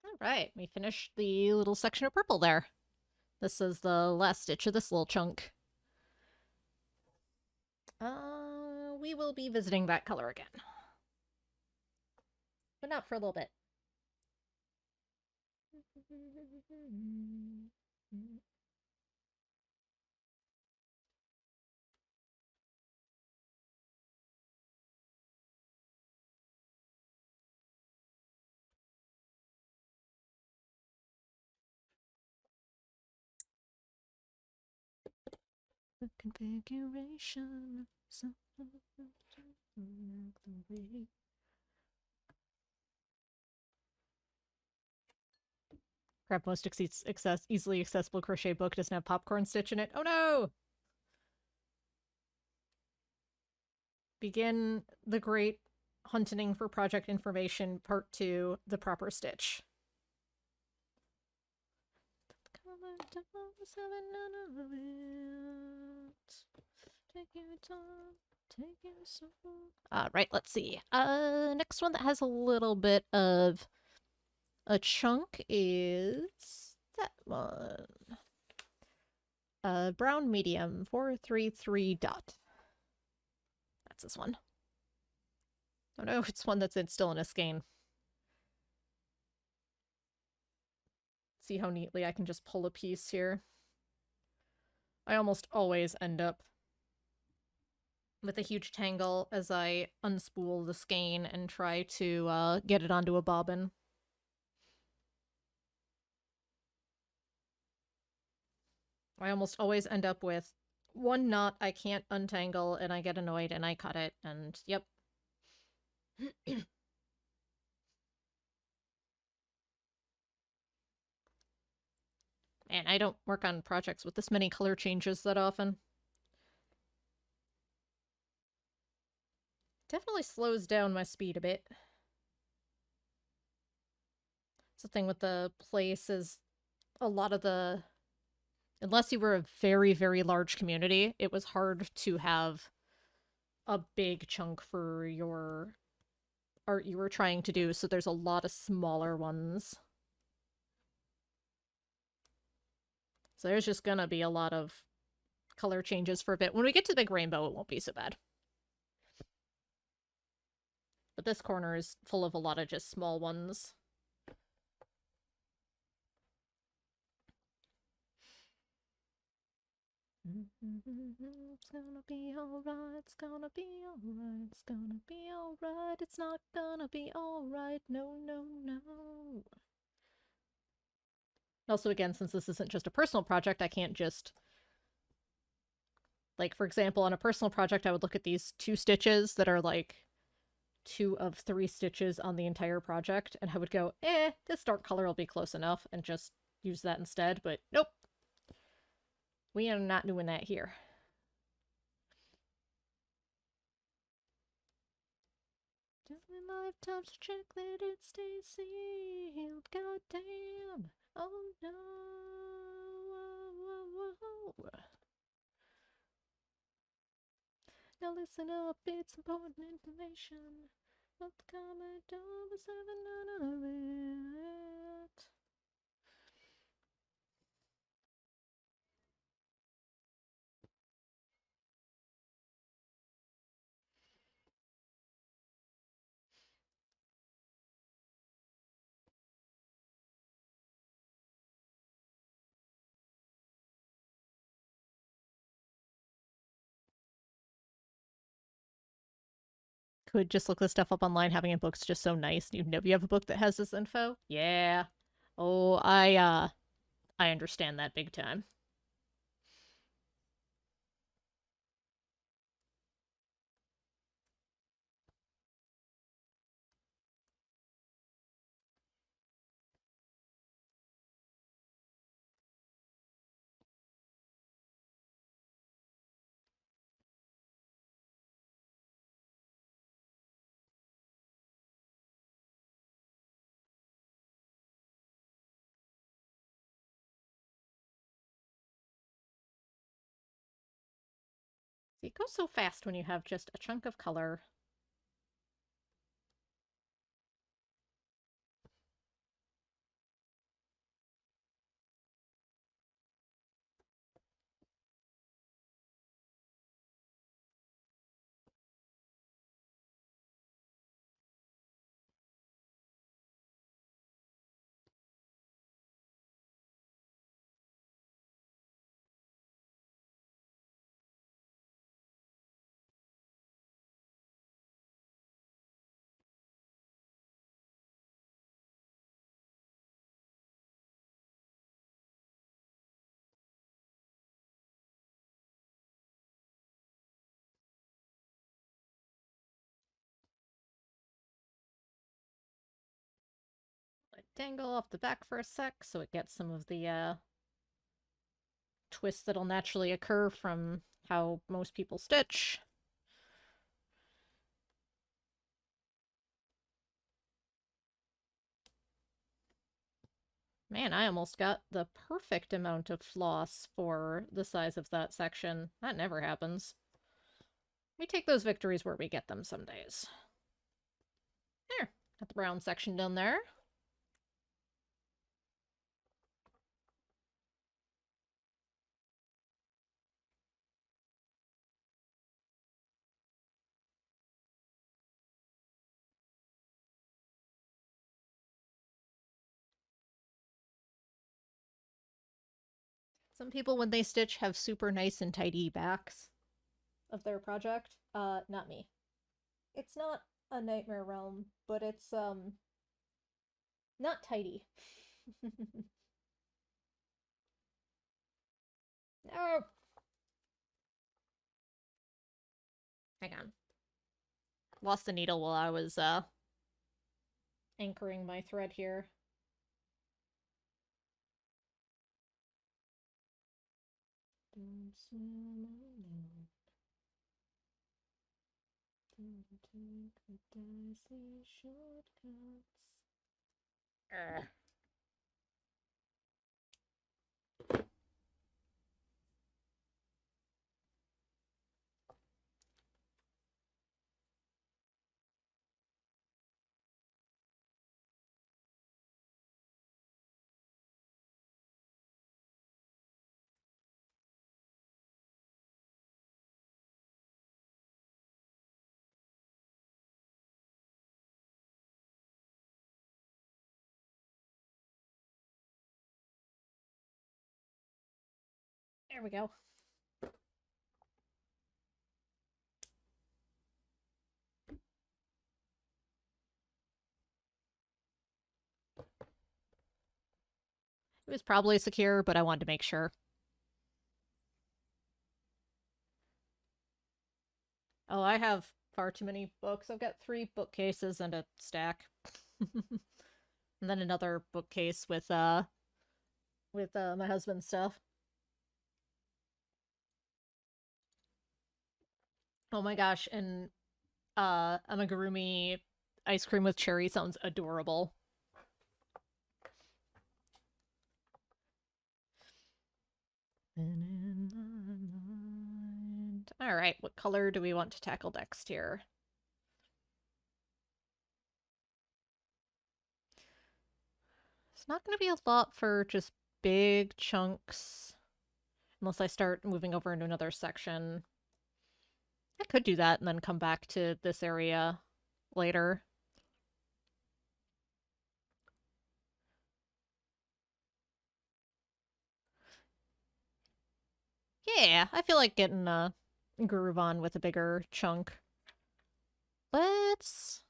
All right, we finished the little section of purple there. This is the last stitch of this little chunk. We will be visiting that color again. But not for a little bit. The configuration. Grab most easily accessible crochet book doesn't have popcorn stitch in it. Oh no! Begin the great hunting for project information, part 2, the proper stitch. Right, let's see. Next one that has a little bit of a chunk is that one. Brown medium 433 dot. That's this one. Oh no, it's one that's still in a skein. See how neatly I can just pull a piece here. I almost always end up with a huge tangle as I unspool the skein and try to get it onto a bobbin. I almost always end up with one knot I can't untangle, and I get annoyed and I cut it, and yep. Man, I don't work on projects with this many color changes that often. Definitely slows down my speed a bit. It's the thing with the place is a lot of the... Unless you were a very, very large community, it was hard to have a big chunk for your art you were trying to do, so there's a lot of smaller ones. So there's just gonna be a lot of color changes for a bit. When we get to the big rainbow, it won't be so bad. But this corner is full of a lot of just small ones. It's gonna be alright, it's gonna be alright, it's gonna be alright, it's not gonna be alright, no, no, no. Also, again, since this isn't just a personal project, I can't just... Like, for example, on a personal project, I would look at these 2 stitches that are, like, 2 of 3 stitches on the entire project, and I would go, this dark color will be close enough, and just use that instead, but nope. We are not doing that here. Lifetimes to check that it stays sealed. God damn. Oh no. Whoa, whoa, whoa. Now listen up, it's important information. What the comment over 7 none of it. Could just look this stuff up online. Having a book's just so nice. You know, you have a book that has this info. Yeah. Oh, I understand that big time. See, it goes so fast when you have just a chunk of color. Dangle off the back for a sec so it gets some of the twists that'll naturally occur from how most people stitch. Man, I almost got the perfect amount of floss for the size of that section. That never happens. We take those victories where we get them some days. There, got the brown section done there. Some people, when they stitch, have super nice and tidy backs of their project. Not me. It's not a Nightmare Realm, but it's, not tidy. No! Hang on. Lost the needle while I was, anchoring my thread here. Don't swim alone. Don't take the dicey shortcuts. There we go. It was probably secure, but I wanted to make sure. Oh, I have far too many books. I've got 3 bookcases and a stack. And then another bookcase with my husband's stuff. Oh my gosh, and amigurumi ice cream with cherry sounds adorable. Alright, what color do we want to tackle next here? It's not going to be a lot for just big chunks. Unless I start moving over into another section. I could do that and then come back to this area later. Yeah, I feel like getting a groove on with a bigger chunk. Let's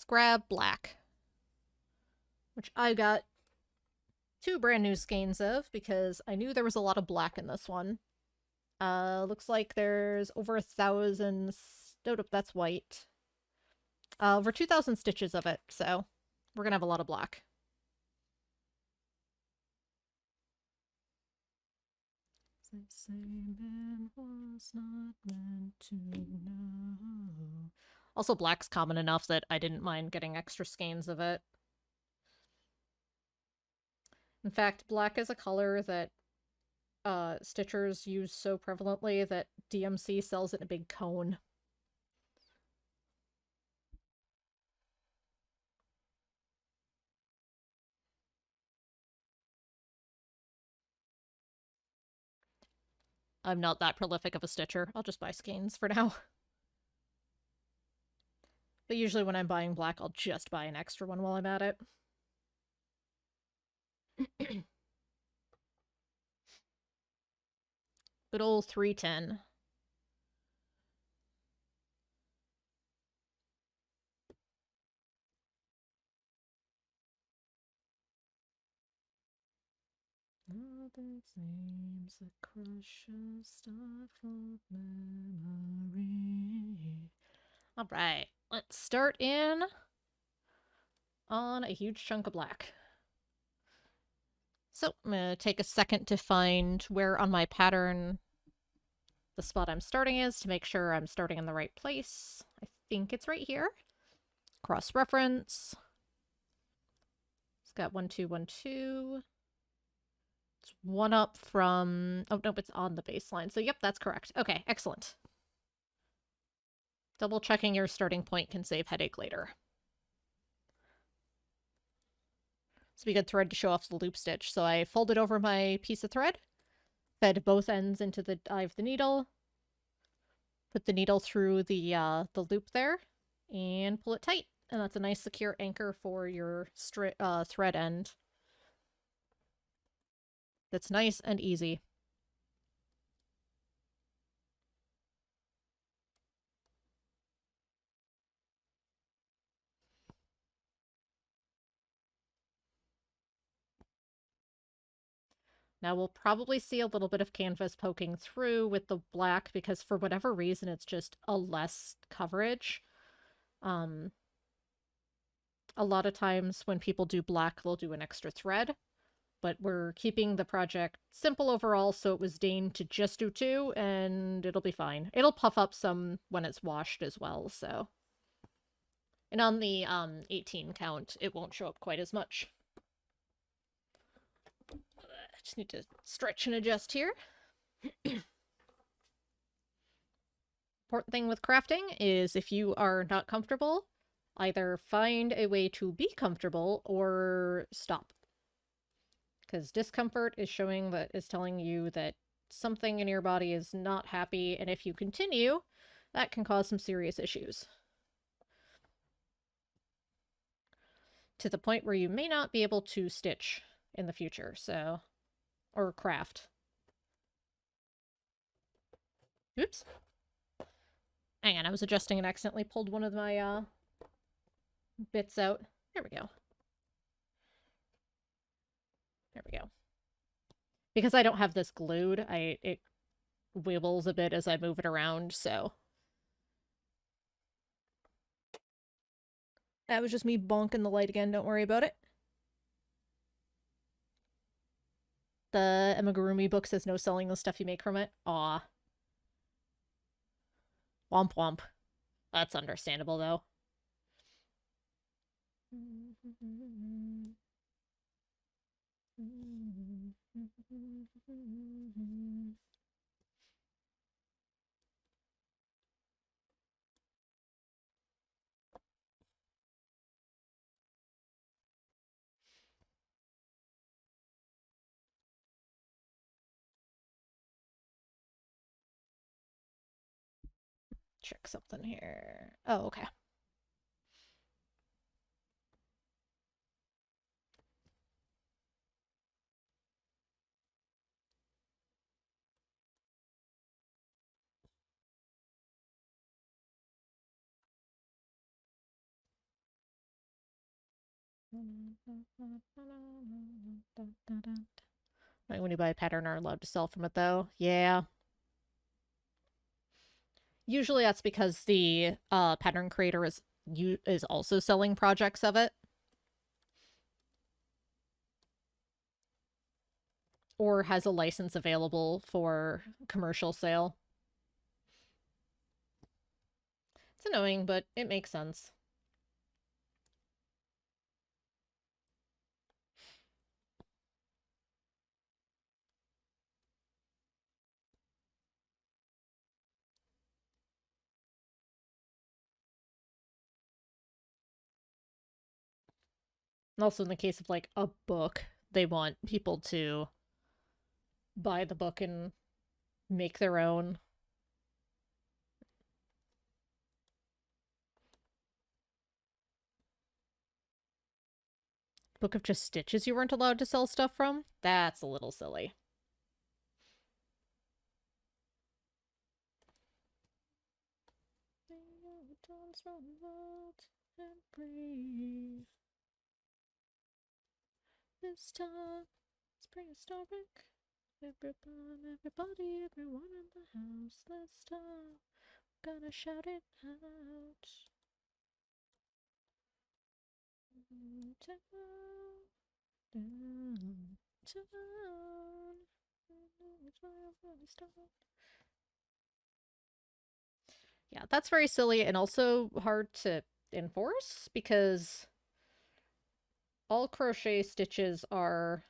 grab black. Which I got 2 brand new skeins of because I knew there was a lot of black in this one. Looks like there's over 1,000... Oh, that's white. Over 2,000 stitches of it, so we're gonna have a lot of black. They say man was not meant to know. Also, black's common enough that I didn't mind getting extra skeins of it. In fact, black is a color that stitchers use so prevalently that DMC sells it in a big cone. I'm not that prolific of a stitcher. I'll just buy skeins for now. But usually when I'm buying black, I'll just buy an extra one while I'm at it. Good old 310. Other flames that crush a stifled memory. Alright, let's start in on a huge chunk of black. So, I'm gonna take a second to find where on my pattern the spot I'm starting is to make sure I'm starting in the right place. I think it's right here. Cross-reference. It's got 1, 2, 1, 2. It's 1 up from... Oh, nope, it's on the baseline. So, yep, that's correct. Okay, excellent. Double checking your starting point can save headache later. This would be a good thread to show off the loop stitch. So I folded over my piece of thread, fed both ends into the eye of the needle, put the needle through the loop there, and pull it tight. And that's a nice secure anchor for your thread end. That's nice and easy. Now we'll probably see a little bit of canvas poking through with the black because for whatever reason it's just a less coverage. A lot of times when people do black, they'll do an extra thread, but we're keeping the project simple overall, so it was deigned to just do 2, and it'll be fine. It'll puff up some when it's washed as well, so. And on the 18 count, it won't show up quite as much. I just need to stretch and adjust here. Important thing with crafting is if you are not comfortable, either find a way to be comfortable or stop. Because discomfort is telling you that something in your body is not happy, and if you continue, that can cause some serious issues. To the point where you may not be able to stitch in the future, so... Or craft. Oops. Hang on, I was adjusting and accidentally pulled one of my, bits out. There we go. There we go. Because I don't have this glued, it wibbles a bit as I move it around, so... That was just me bonking the light again, don't worry about it. The Amigurumi book says no selling the stuff you make from it. Aw. Womp womp. That's understandable, though. Check something here. Oh, okay. Like when you buy a pattern are allowed to sell from it though. Yeah. Usually that's because the pattern creator is also selling projects of it. Or has a license available for commercial sale. It's annoying, but it makes sense. And also in the case of like a book, they want people to buy the book and make their own. Book of just stitches you weren't allowed to sell stuff from? That's a little silly. This time it's prehistoric. Everybody, everyone in the house. This time, gonna shout it out. Yeah, that's very silly and also hard to enforce, because all crochet stitches are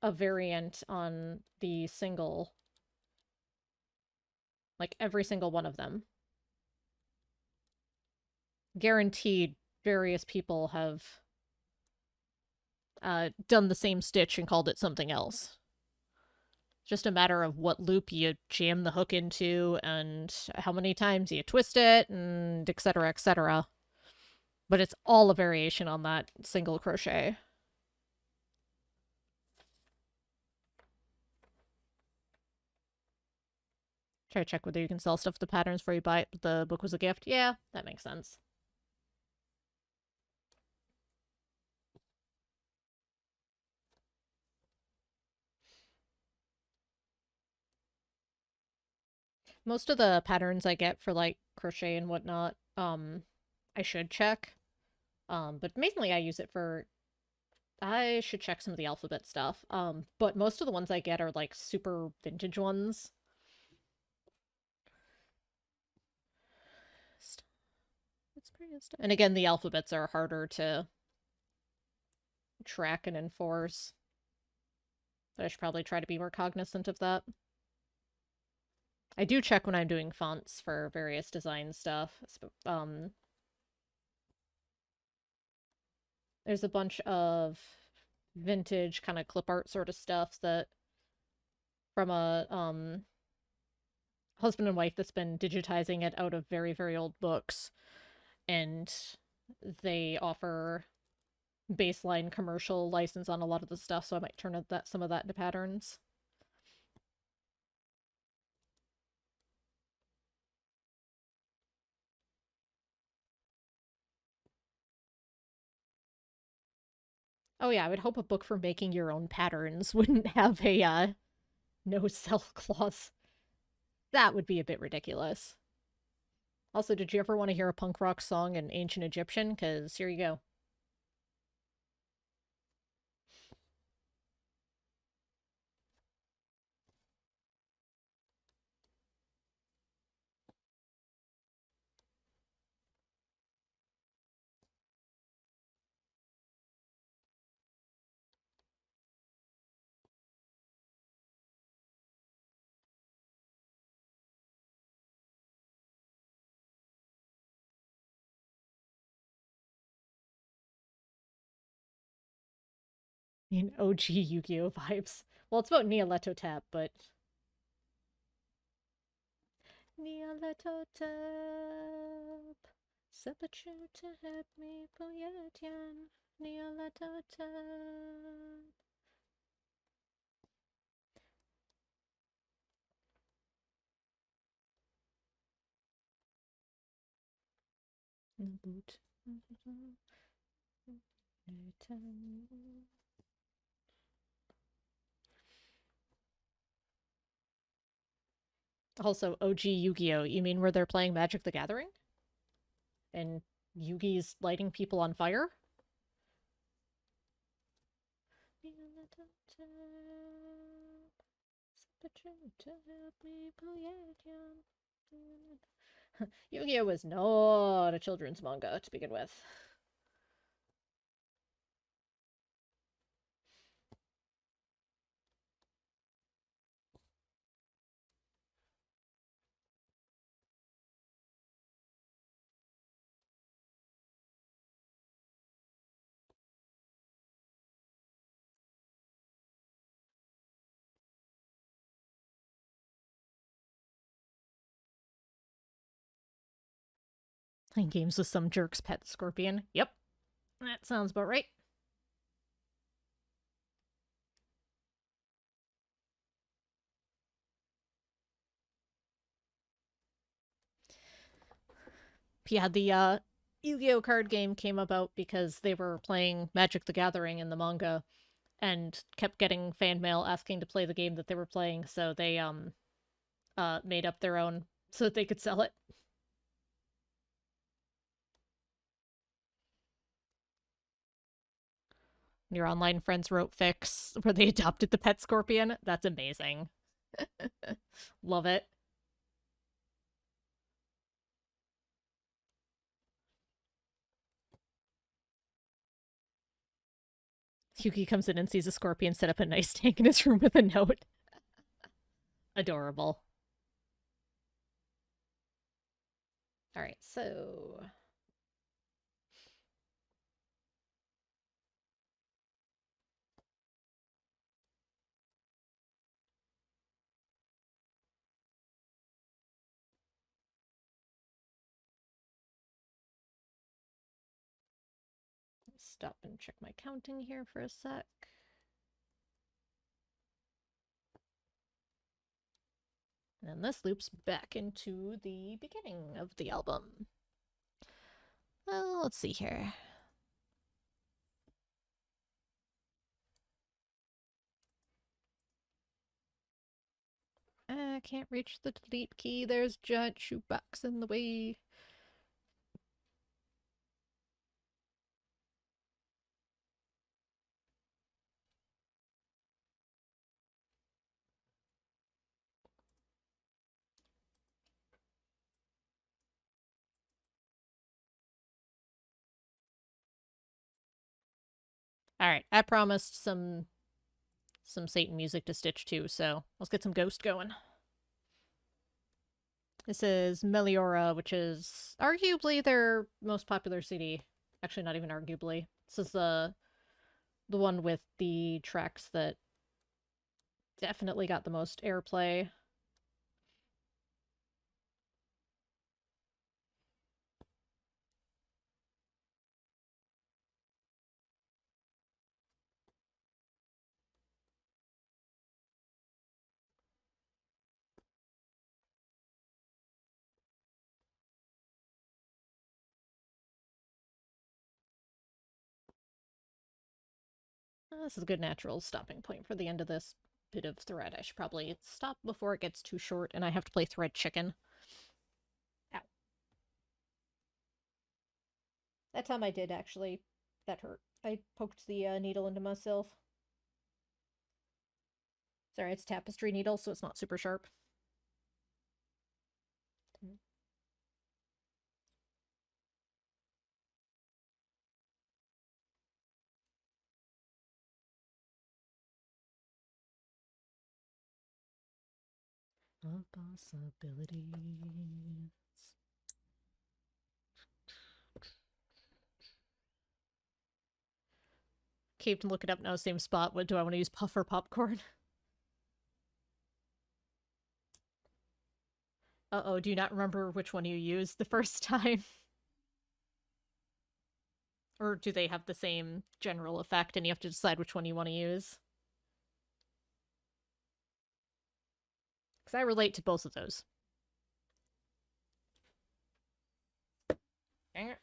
a variant on the single, like every single one of them. Guaranteed various people have done the same stitch and called it something else. Just a matter of what loop you jam the hook into and how many times you twist it, and etc., etc. But it's all a variation on that single crochet. Try to check whether you can sell stuff to patterns before you buy it, but the book was a gift. Yeah, that makes sense. Most of the patterns I get for like crochet and whatnot, I should check. But mainly I use it for, I should check some of the alphabet stuff. But most of the ones I get are like super vintage ones. And again, the alphabets are harder to track and enforce. But I should probably try to be more cognizant of that. I do check when I'm doing fonts for various design stuff. There's a bunch of vintage kind of clip art sort of stuff that from a husband and wife that's been digitizing it out of very, very old books. And they offer baseline commercial license on a lot of the stuff, so I might turn some of that into patterns. Oh yeah, I would hope a book for making your own patterns wouldn't have a no sell clause. That would be a bit ridiculous. Also, did you ever want to hear a punk rock song in ancient Egyptian? Because here you go. In OG Yu-Gi-Oh vibes. Well, it's about Nyarlathotep, but Nyarlathotep, Sabachu to help me Poyetian, Nyarlathotep. Boot. Also, OG Yu-Gi-Oh! You mean where they're playing Magic the Gathering? And Yugi's lighting people on fire? Yu-Gi-Oh! Was not a children's manga to begin with. Playing games with some jerk's pet scorpion. Yep, that sounds about right. Yeah, the Yu-Gi-Oh card game came about because they were playing Magic the Gathering in the manga and kept getting fan mail asking to play the game that they were playing, so they made up their own so that they could sell it. Your online friends wrote fics where they adopted the pet scorpion. That's amazing. Love it. Yuki comes in and sees a scorpion set up a nice tank in his room with a note. Adorable. Alright, so... stop and check my counting here for a sec. And then this loops back into the beginning of the album. Well, let's see here. I can't reach the delete key. There's giant shoebox in the way. Alright, I promised some Satan music to stitch too, so let's get some Ghost going. This is Meliora, which is arguably their most popular CD. Actually, not even arguably. This is the one with the tracks that definitely got the most airplay. This is a good natural stopping point for the end of this bit of thread. I should probably stop before it gets too short and I have to play Thread Chicken. Ow. That time I did, actually. That hurt. I poked the needle into myself. Sorry, it's tapestry needle, so it's not super sharp. Of possibilities. Keep looking up now, same spot. What do I want to use? Puff or popcorn? Uh-oh, do you not remember which one you used the first time? Or do they have the same general effect and you have to decide which one you want to use? Because I relate to both of those. Dang it.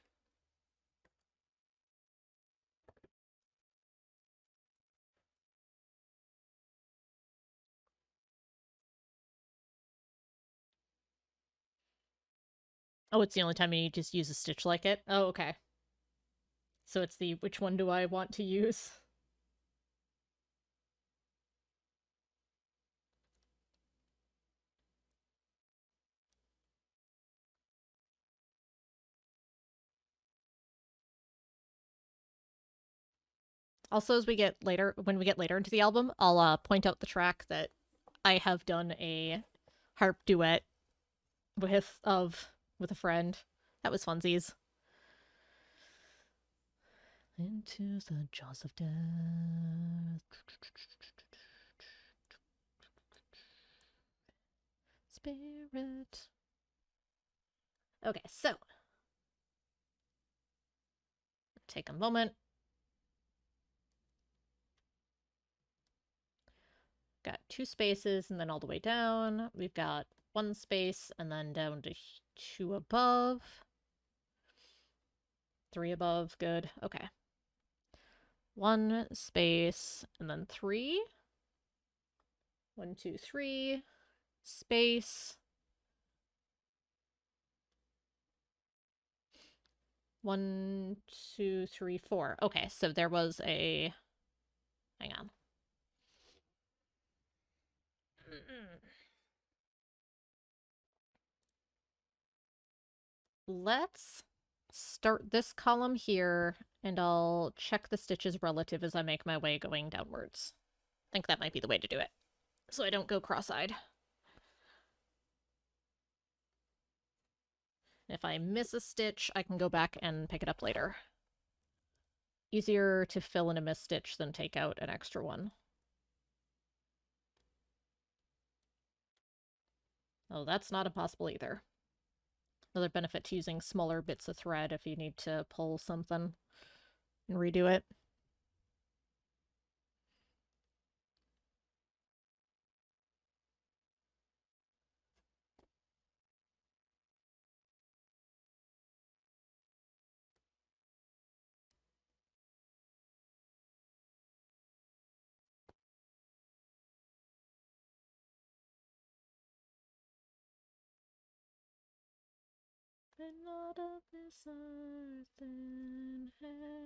Oh, it's the only time you need to use a stitch like it? Oh, okay. So it's the which one do I want to use? Also, as we get later, when we get later into the album, I'll point out the track that I have done a harp duet with a friend. That was funsies. Into the jaws of death. Spirit. Okay, so take a moment. Got 2 spaces and then all the way down. We've got 1 space and then down to 2 above. 3 above, good. Okay. 1 space and then 3. 1, 2, 3. Space. 1, 2, 3, 4. Okay, so there was a... Hang on. Let's start this column here, and I'll check the stitches relative as I make my way going downwards. I think that might be the way to do it, so I don't go cross-eyed. If I miss a stitch, I can go back and pick it up later. Easier to fill in a missed stitch than take out an extra one. Oh, that's not impossible either. Another benefit to using smaller bits of thread if you need to pull something and redo it. And not of this earth inherit.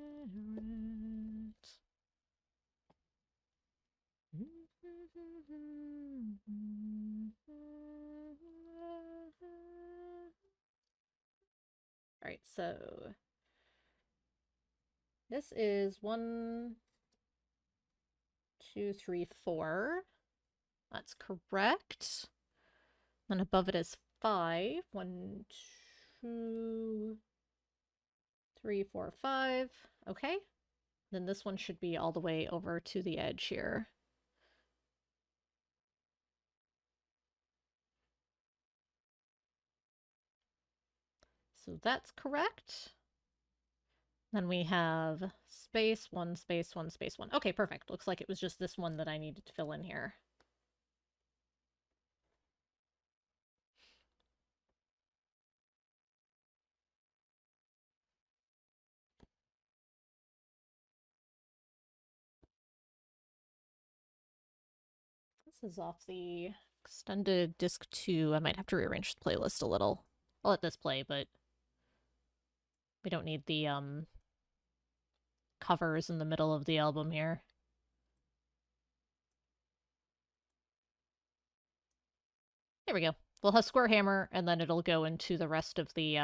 Alright, so this is 1, 2, 3, 4. That's correct. Then above it is 5. 1, 2, 3, 4, 5. Okay. Then this one should be all the way over to the edge here. So that's correct. Then we have space, 1, space, 1, space, 1. Okay, perfect. Looks like it was just this one that I needed to fill in here. This is off the extended disc 2. I might have to rearrange the playlist a little. I'll let this play, but we don't need the covers in the middle of the album here. There we go. We'll have Square Hammer, and then it'll go into the rest of the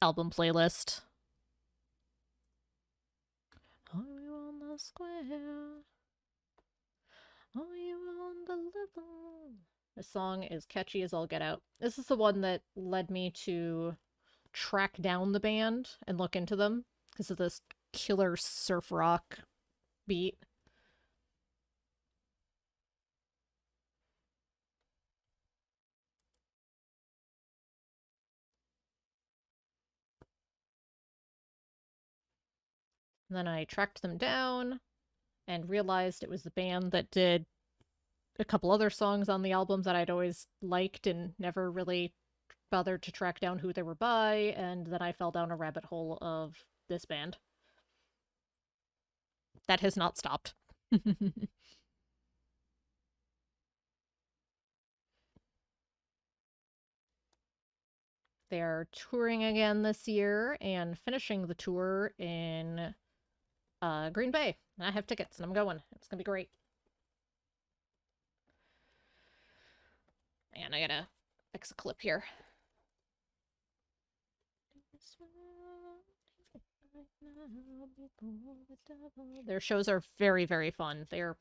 album playlist. Are you on the square? Are you on the level? This song is catchy as all get out. This is the one that led me to track down the band and look into them because of this killer surf rock beat. And then I tracked them down and realized it was the band that did a couple other songs on the album that I'd always liked and never really bothered to track down who they were by, and then I fell down a rabbit hole of this band. That has not stopped. They're touring again this year and finishing the tour in Green Bay. And I have tickets and I'm going. It's gonna be great. Man, I gotta fix a clip here. Their shows are very, very fun. They're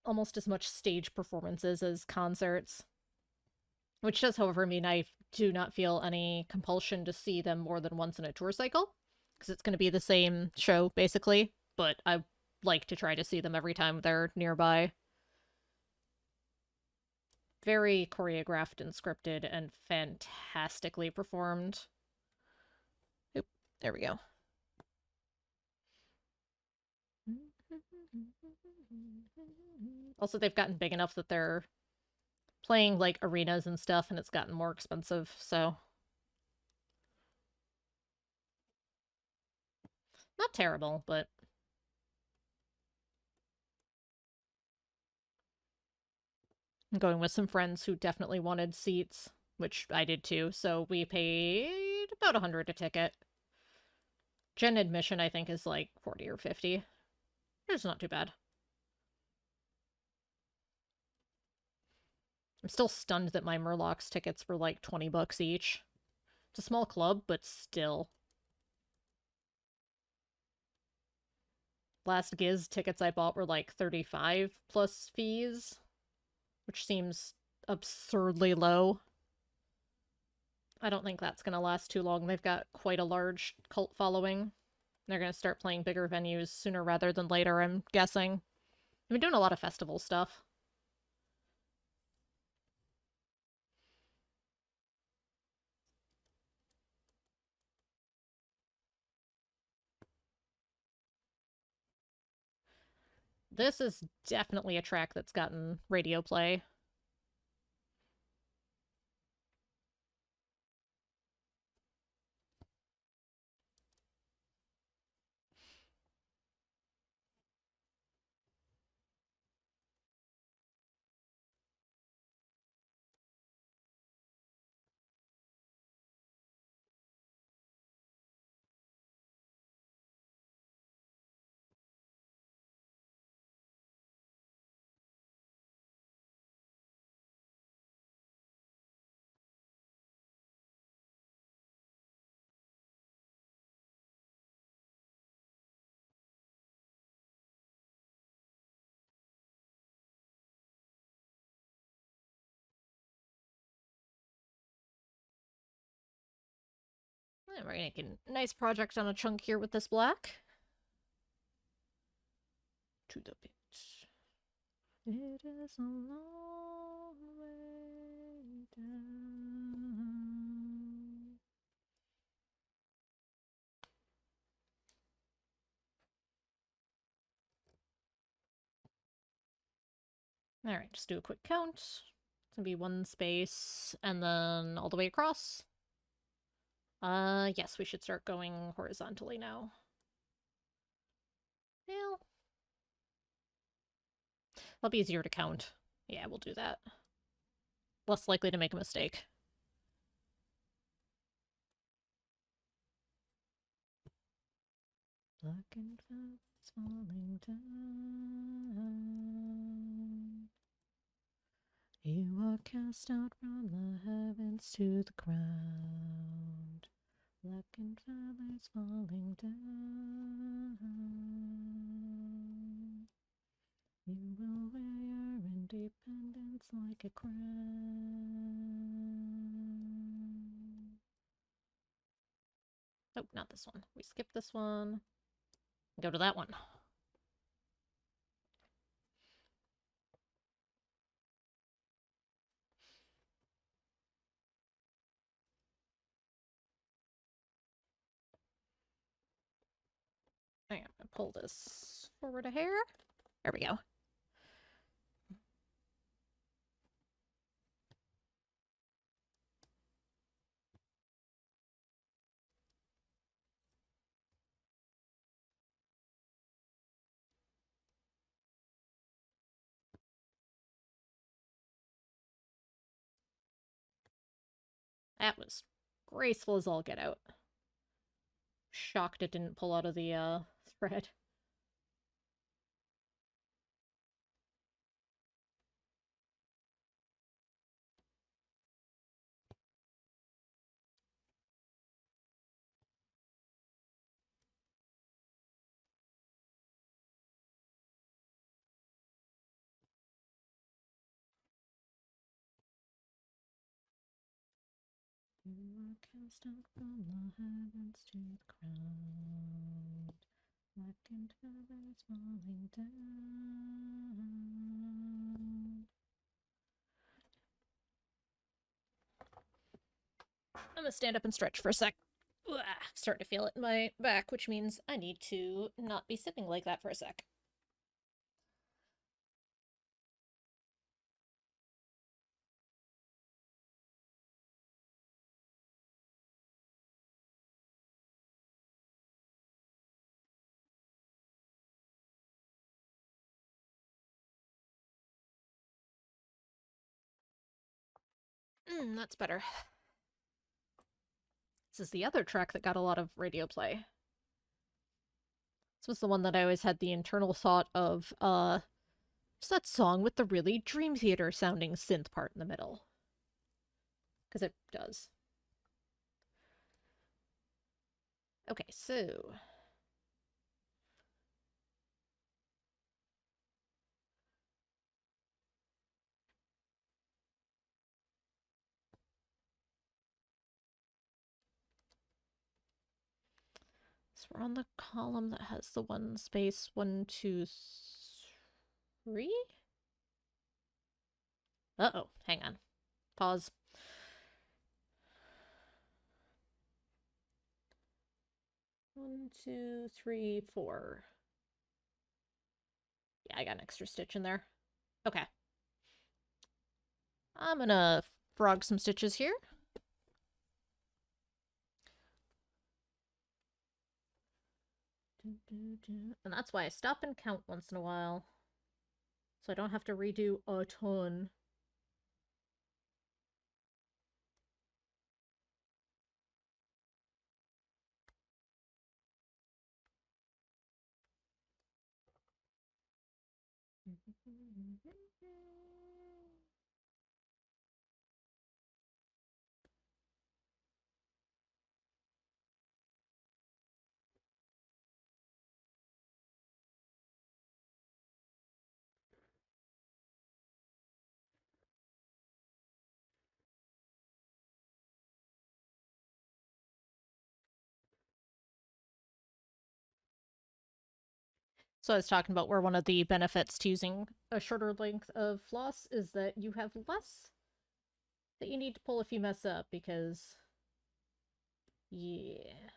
almost as much stage performances as concerts. Which does, however, mean I do not feel any compulsion to see them more than once in a tour cycle. Because it's going to be the same show, basically. But I like to try to see them every time they're nearby. Very choreographed and scripted and fantastically performed. Oop, there we go. Also, they've gotten big enough that they're playing, like, arenas and stuff, and it's gotten more expensive, so... Not terrible, but... I'm going with some friends who definitely wanted seats, which I did too, so we paid about $100 a ticket. Gen admission, I think, is like 40 or 50. It's not too bad. I'm still stunned that my Murlocs tickets were like $20 each. It's a small club, but still. Last Giz tickets I bought were like 35 plus fees, which seems absurdly low. I don't think that's gonna last too long. They've got quite a large cult following. They're gonna start playing bigger venues sooner rather than later, I'm guessing. I've been doing a lot of festival stuff. This is definitely a track that's gotten radio play. And we're making a nice project on a chunk here with this black. To the pitch. It is a long way down. Alright, just do a quick count. It's gonna be one space, and then all the way across. Yes, we should start going horizontally now. Well, that'll be easier to count. Yeah, we'll do that. Less likely to make a mistake. Black and feathers falling down. You are cast out from the heavens to the ground. Black and feathers falling down. You will wear your independence like a crown. Oh, not this one. We skip this one. Go to that one. I'm gonna pull this forward a hair. There we go. That was graceful as all get out. Shocked it didn't pull out of the thread. You are cast out from the heavens to the ground. Black and feathers falling down. I'm gonna stand up and stretch for a sec. Ugh, starting to feel it in my back, which means I need to not be sitting like that for a sec. That's better. This is the other track that got a lot of radio play. This was the one that I always had the internal thought of, just that song with the really Dream Theater sounding synth part in the middle. Because it does. Okay, so we're on the column that has the one space, 1, 2, 3? Uh-oh, hang on. Pause. One, two, three, four. Yeah, I got an extra stitch in there. Okay. I'm gonna frog some stitches here. And that's why I stop and count once in a while. So I don't have to redo a ton. So I was talking about where one of the benefits to using a shorter length of floss is that you have less that you need to pull if you mess up, because yeah.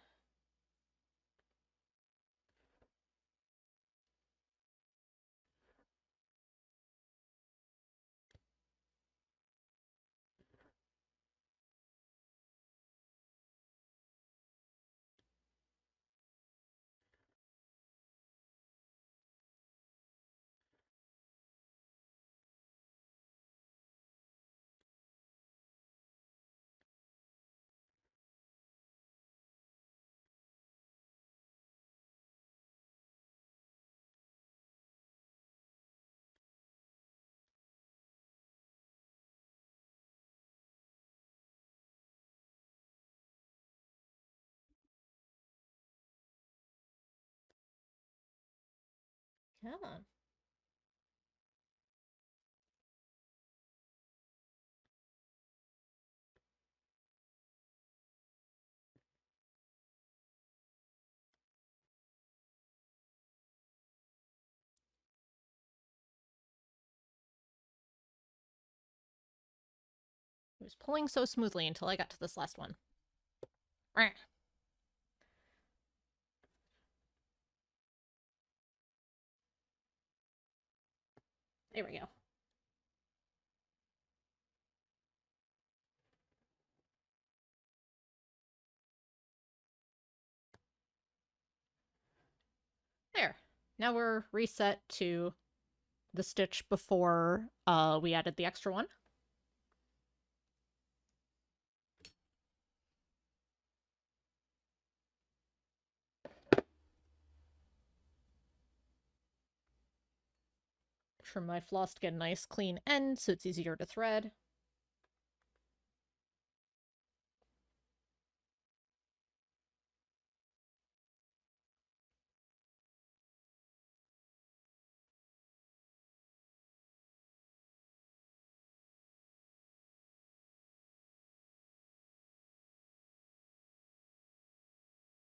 Come on. It was pulling so smoothly until I got to this last one. There we go. There. Now we're reset to the stitch before we added the extra one. Trim my floss to get a nice clean end so it's easier to thread.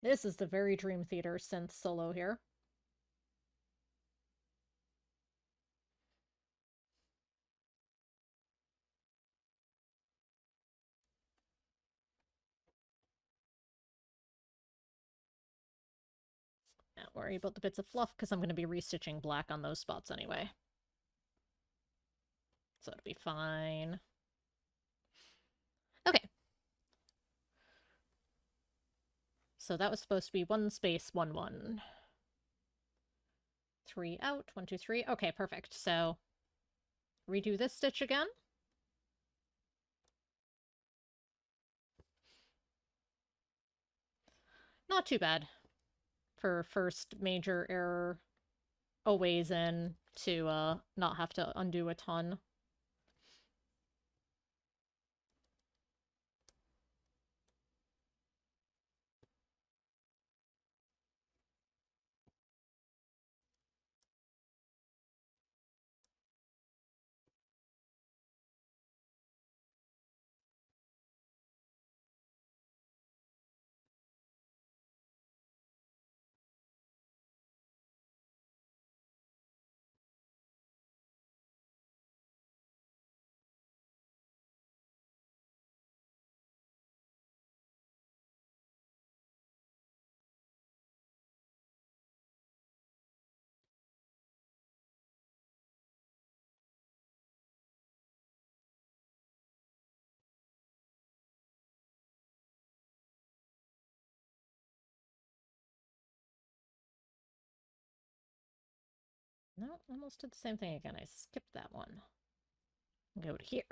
This is the very Dream Theater synth solo here. Don't worry about the bits of fluff because I'm going to be restitching black on those spots anyway. So it'll be fine. Okay. So that was supposed to be 1 space 1 1. 3 out, 1 2 3. Okay, perfect. So redo this stitch again. Not too bad for first major error a ways in to not have to undo a ton. No, almost did the same thing again. I skipped that one. Go to here.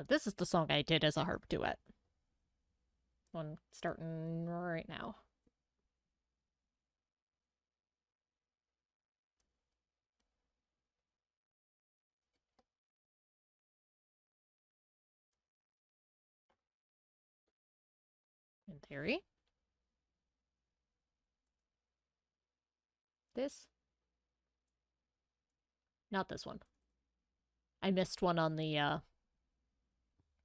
This is the song I did as a harp duet. One starting right now. In theory. This? Not this one. I missed one on the,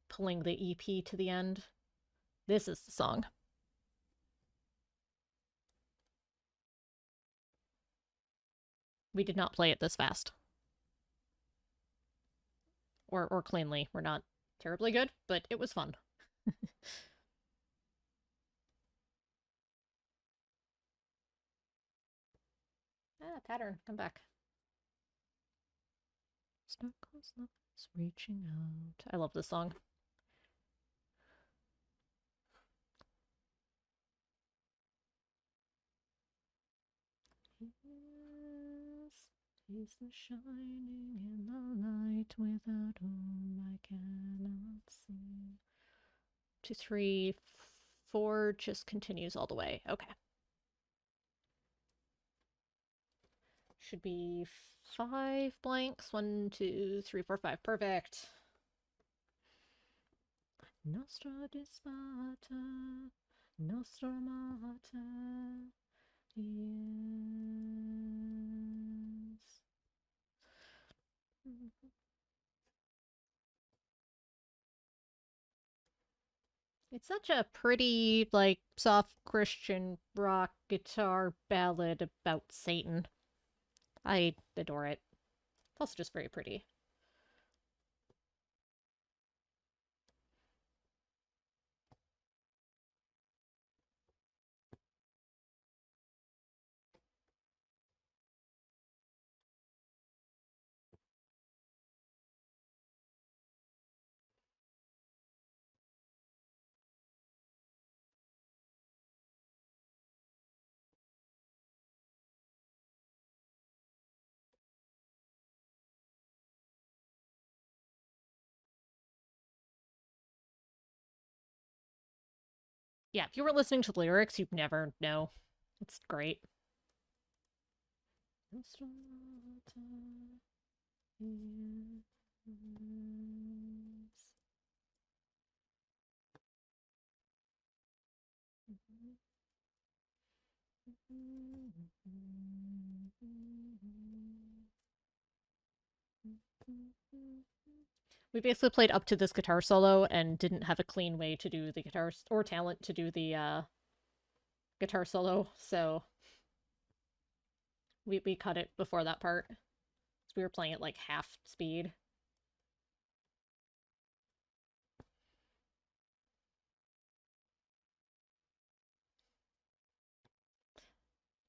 pulling the EP to the end. This is the song. We did not play it this fast. Or cleanly. We're not terribly good, but it was fun. Pattern, come back. Sparkles love is reaching out. I love this song. Yes, he's the shining in the light without whom I cannot see. 2, 3, 4 just continues all the way. Okay. Should be 5 blanks. 1, 2, 3, 4, 5. Perfect. Nostra dispata, nostra amata. Yes. It's such a pretty, like, soft Christian rock guitar ballad about Satan. I adore it. It's also just very pretty. Yeah, if you weren't listening to the lyrics, you'd never know. It's great. We basically played up to this guitar solo and didn't have a clean way to do the guitar or talent to do the guitar solo, so we cut it before that part. So we were playing at like half speed.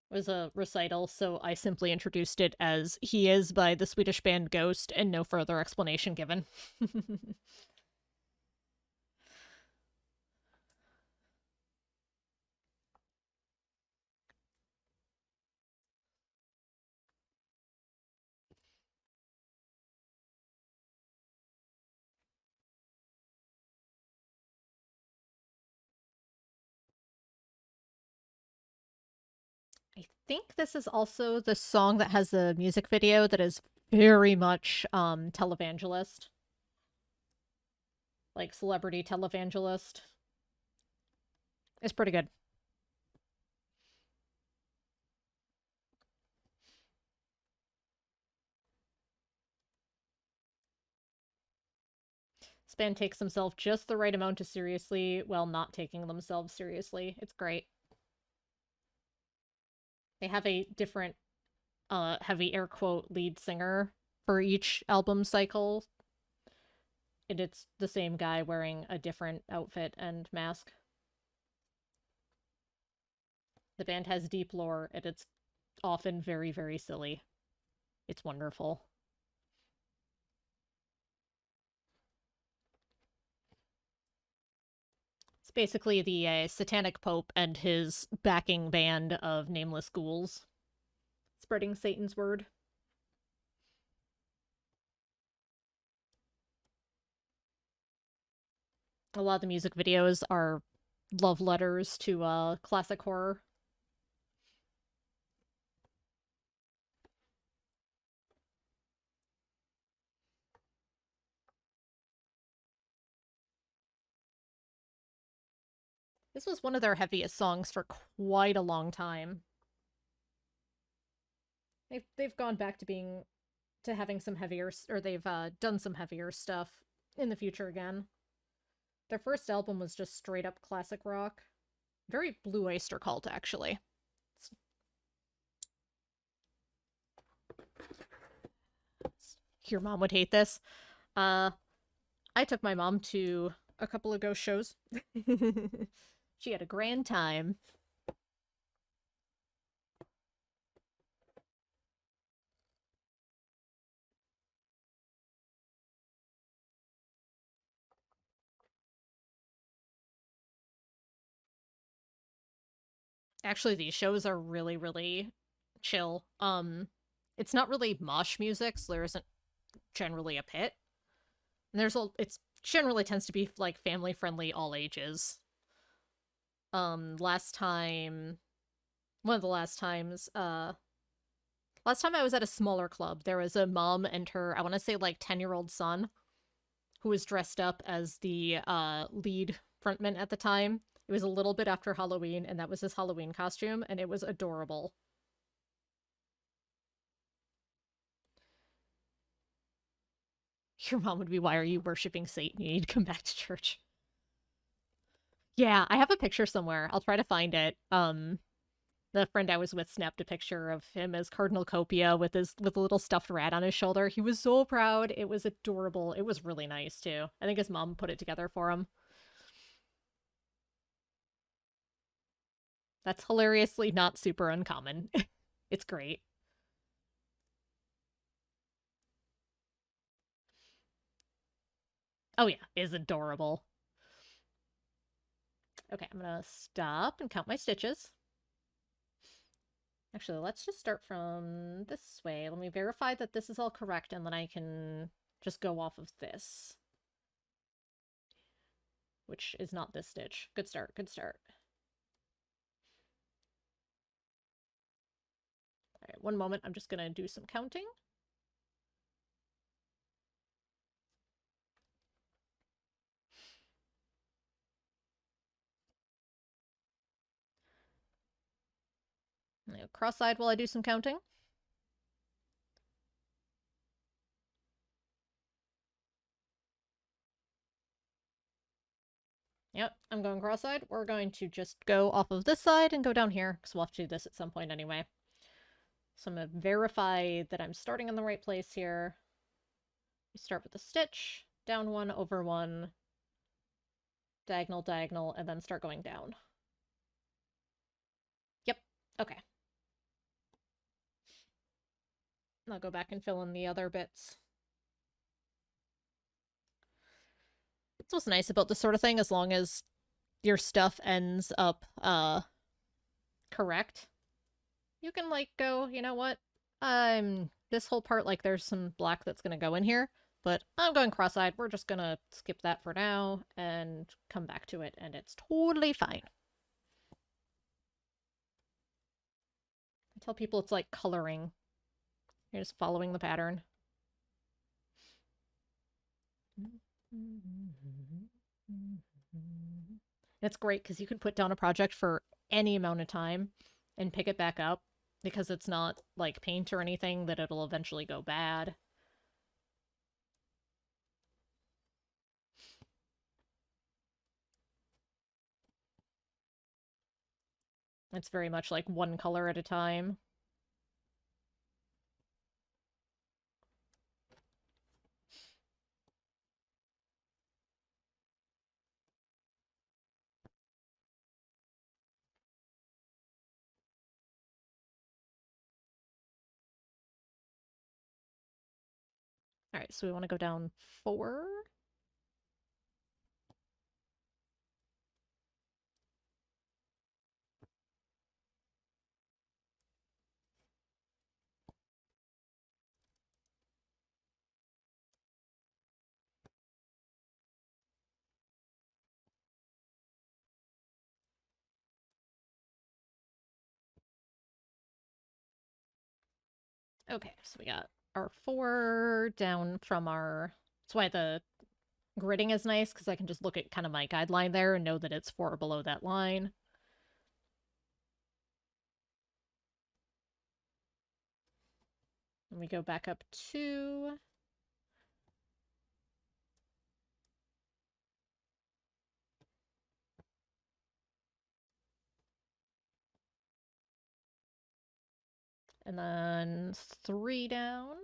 It was a recital, so I simply introduced it as He Is by the Swedish band Ghost and no further explanation given. I think this is also the song that has the music video that is very much televangelist. Like celebrity televangelist. It's pretty good. This band takes themselves just the right amount of seriously while not taking themselves seriously. It's great. They have a different heavy air quote lead singer for each album cycle. And it's the same guy wearing a different outfit and mask. The band has deep lore, and it's often very, very silly. It's wonderful. It's basically the Satanic Pope and his backing band of nameless ghouls spreading Satan's word. A lot of the music videos are love letters to classic horror. This was one of their heaviest songs for quite a long time. They've gone back to being to having some heavier, or they've done some heavier stuff in the future again. Their first album was just straight up classic rock. Very Blue Oyster Cult, actually. Your mom would hate this. I took my mom to a couple of ghost shows. She had a grand time. Actually, these shows are really, really chill. It's not really mosh music, so there isn't generally a pit. And it's generally tends to be like family friendly, all ages. Last time, one of the last time I was at a smaller club, there was a mom and her, I want to say like 10-year-old son, who was dressed up as the lead frontman at the time. It was a little bit after Halloween, and that was his Halloween costume, and it was adorable. Your mom would be, why are you worshipping Satan? You need to come back to church. Yeah, I have a picture somewhere. I'll try to find it. The friend I was with snapped a picture of him as Cardinal Copia with a little stuffed rat on his shoulder. He was so proud. It was adorable. It was really nice too. I think his mom put it together for him. That's hilariously not super uncommon. It's great. Oh yeah, it's adorable. Okay, I'm gonna stop and count my stitches. Actually, let's just start from this way. Let me verify that this is all correct, and then I can just go off of this. Which is not this stitch. Good start, good start. Alright, one moment, I'm just gonna do some counting. Cross-eyed while I do some counting. Yep, I'm going cross-eyed. We're going to just go off of this side and go down here, because we'll have to do this at some point anyway. So I'm going to verify that I'm starting in the right place here. We start with a stitch, down one, over one, diagonal, diagonal, and then start going down. Yep, okay. I'll go back and fill in the other bits. It's what's nice about this sort of thing, as long as your stuff ends up correct. You can like go, you know what? This whole part, like there's some black that's gonna go in here, but I'm going cross-eyed. We're just gonna skip that for now and come back to it, and it's totally fine. I tell people it's like coloring. You're just following the pattern. It's great because you can put down a project for any amount of time and pick it back up because it's not like paint or anything that it'll eventually go bad. It's very much like one color at a time. All right, so we want to go down 4. Okay, so we got our 4 down from our... That's why the gridding is nice, because I can just look at kind of my guideline there and know that it's 4 below that line. And we go back up 2. And then 3 down.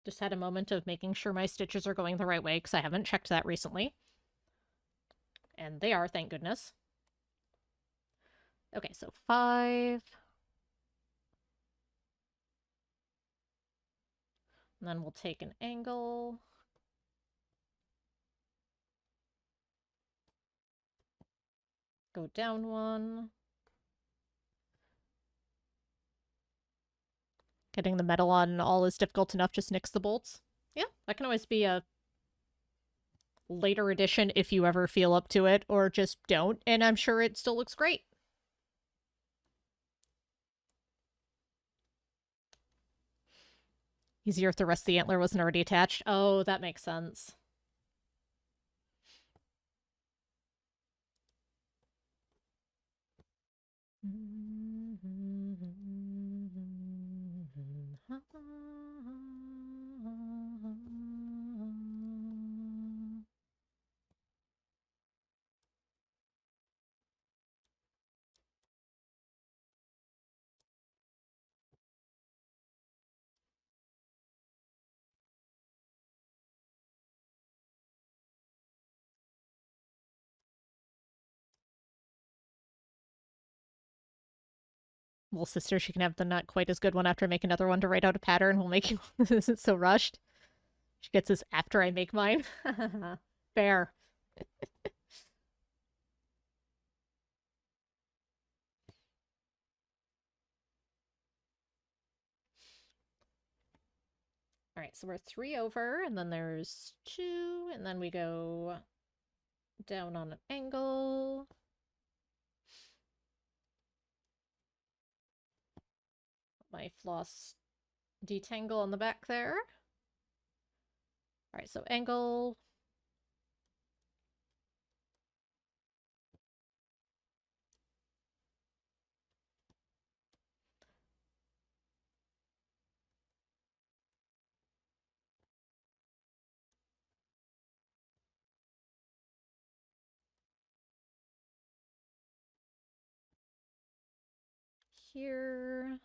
Just had a moment of making sure my stitches are going the right way, because I haven't checked that recently. And they are, thank goodness. Okay, so 5. And then we'll take an angle. Go down 1. Getting the metal on all is difficult enough, just nix the bolts. Yeah, that can always be a later edition if you ever feel up to it, or just don't, and I'm sure it still looks great. Easier if the rest of the antler wasn't already attached. Oh, that makes sense. Little sister, she can have the not quite as good one after I make another one to write out a pattern. We'll make it isn't so rushed. She gets this after I make mine. Fair. All right, so we're 3 over, and then there's 2, and then we go down on an angle. My floss detangle on the back there. All right, so angle. Here.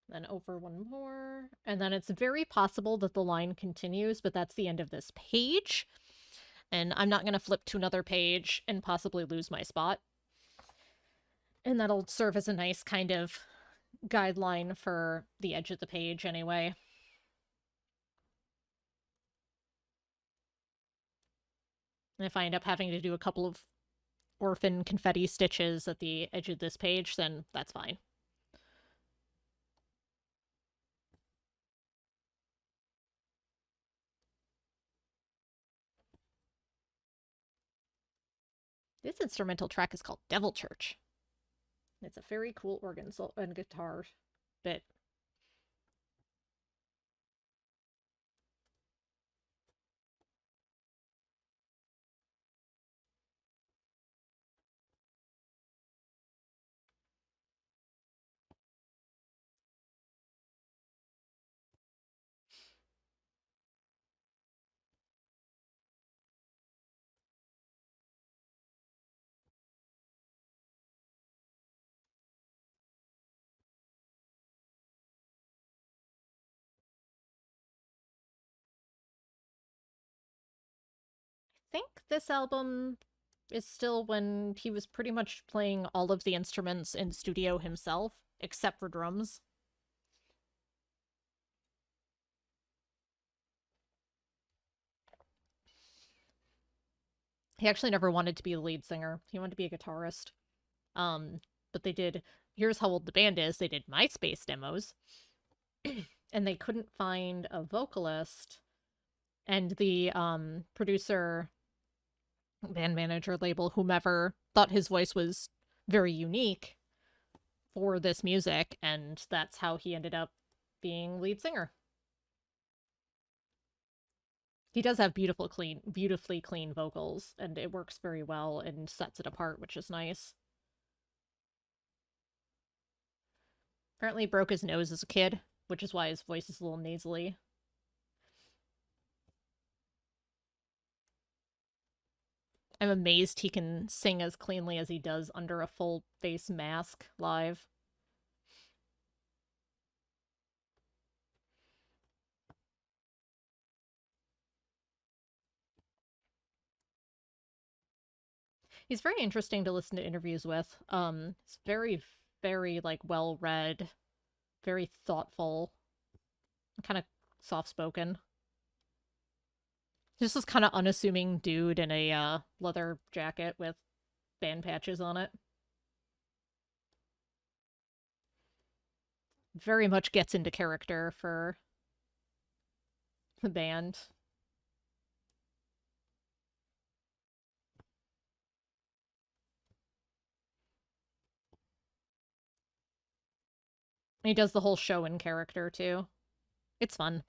Then over 1 more. And then it's very possible that the line continues, but that's the end of this page. And I'm not going to flip to another page and possibly lose my spot. And that'll serve as a nice kind of guideline for the edge of the page anyway. And if I end up having to do a couple of orphan confetti stitches at the edge of this page, then that's fine. This instrumental track is called Devil Church. It's a very cool organ and guitar bit. think this album is still when he was pretty much playing all of the instruments in studio himself, except for drums. He actually never wanted to be the lead singer. He wanted to be a guitarist. Um, but they did, here's how old the band is, they did MySpace demos, and they couldn't find a vocalist. And the producer, band manager, label, whomever, thought his voice was very unique for this music, and that's how he ended up being lead singer. He does have beautifully clean vocals, and it works very well and sets it apart, which is nice. Apparently, he broke his nose as a kid, which is why his voice is a little nasally. I'm amazed he can sing as cleanly as he does under a full face mask live. He's very interesting to listen to interviews with. He's very like well read, very thoughtful, kind of soft spoken. Just this kind of unassuming dude in a leather jacket with band patches on it. Very much gets into character for the band. And he does the whole show in character too. It's fun.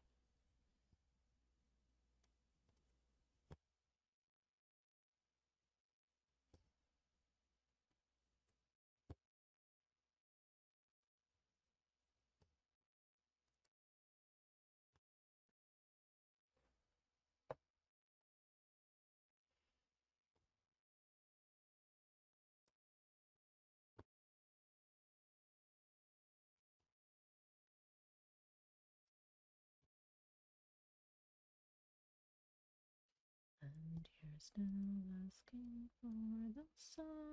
And you're still asking for the song.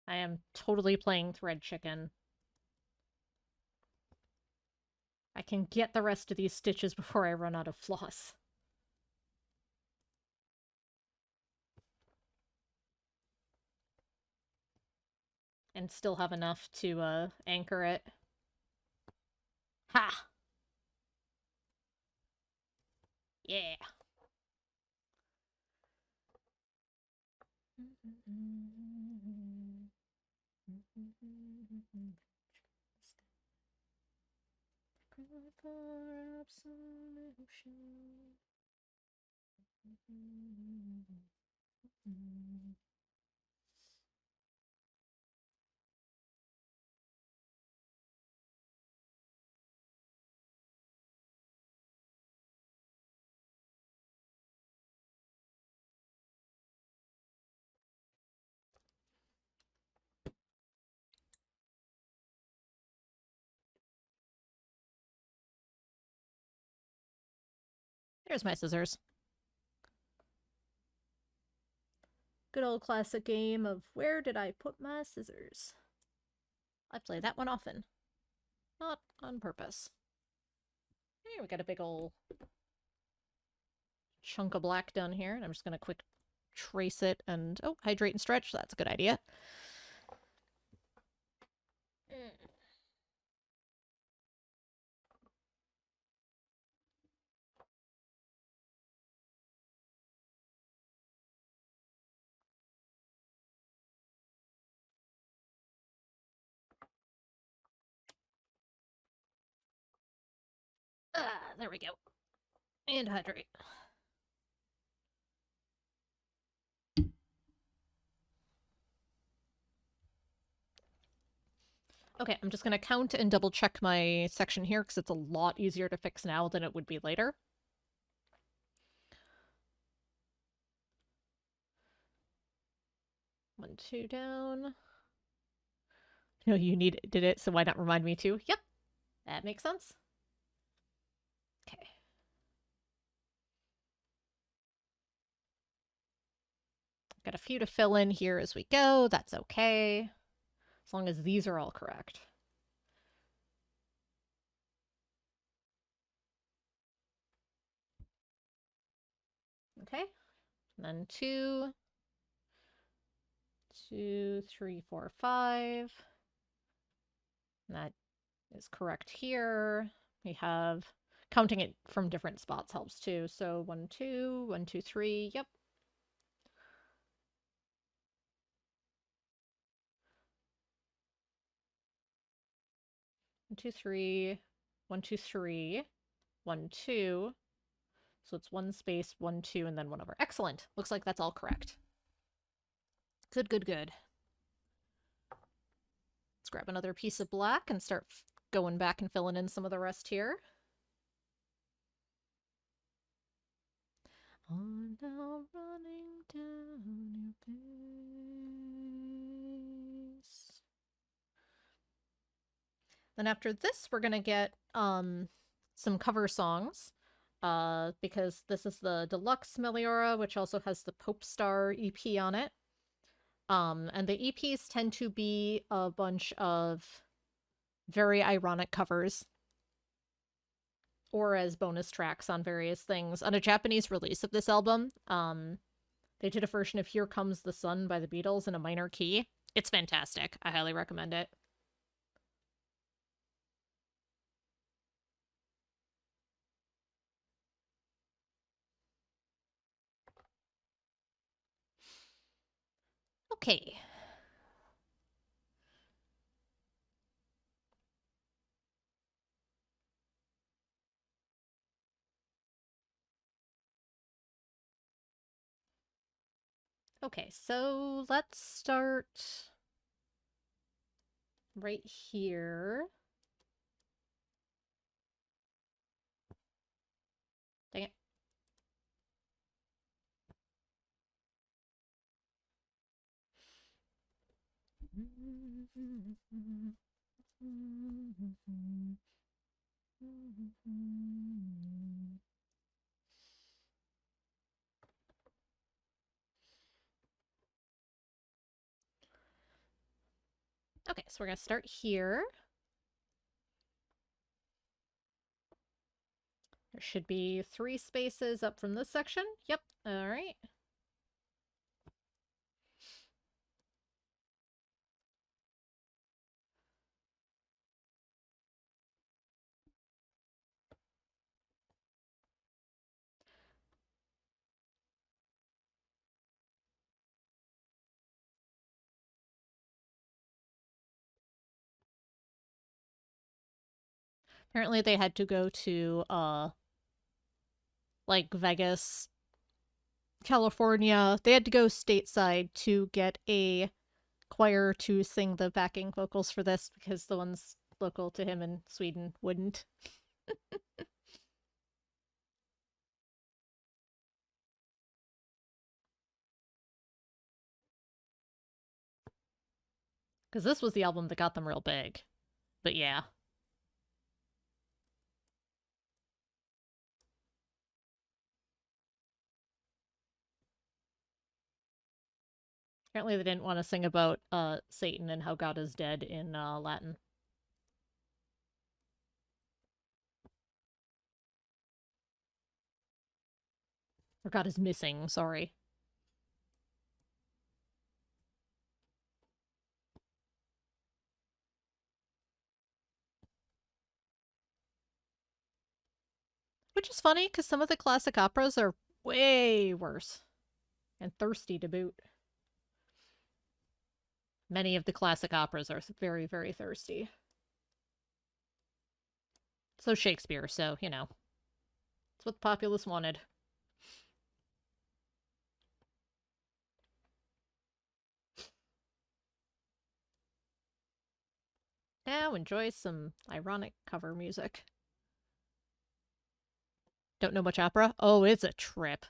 I am totally playing Thread Chicken. I can get the rest of these stitches before I run out of floss. And still have enough to anchor it. Ha! Yeah. There's my scissors. Good old classic game of where did I put my scissors? I play that one often. Not on purpose. Here we got a big old chunk of black done here, and I'm just gonna quick trace it and hydrate and stretch. That's a good idea. There we go. And hydrate. Okay, I'm just gonna count and double check my section here because it's a lot easier to fix now than it would be later. One, two down. No, you did it, so why not remind me too? Yep, that makes sense. Okay. Got a few to fill in here as we go. That's okay. As long as these are all correct. Okay. And then 2, 2, 3, 4, 5. And that is correct here. We have counting it from different spots helps too. So 1, 2, 1, 2, 3. Yep. 1, 2, 3. 1, 2, 3. 1, 2. So it's 1 space, 1, 2, and then 1 over. Excellent. Looks like that's all correct. Good, good, good. Let's grab another piece of black and start going back and filling in some of the rest here. On now running down your face. Then after this, we're gonna get some cover songs. Because this is the deluxe Meliora, which also has the Pope Star EP on it. And the EPs tend to be a bunch of very ironic covers or as bonus tracks on various things. On a Japanese release of this album, they did a version of Here Comes the Sun by the Beatles in a minor key. It's fantastic. I highly recommend it. Okay. Okay, so let's start right here. Dang it. Okay, so we're going to start here. There should be 3 spaces up from this section. Yep, all right. Apparently they had to go to, like, Vegas, California. They had to go stateside to get a choir to sing the backing vocals for this because the ones local to him in Sweden wouldn't. Because this was the album that got them real big. But yeah. Apparently they didn't want to sing about Satan and how God is dead in Latin. Or God is missing, sorry. Which is funny, because some of the classic operas are way worse. And thirsty to boot. Many of the classic operas are very, very thirsty. So Shakespeare, so, you know. It's what the populace wanted. Now enjoy some ironic cover music. Don't know much opera? Oh, it's a trip.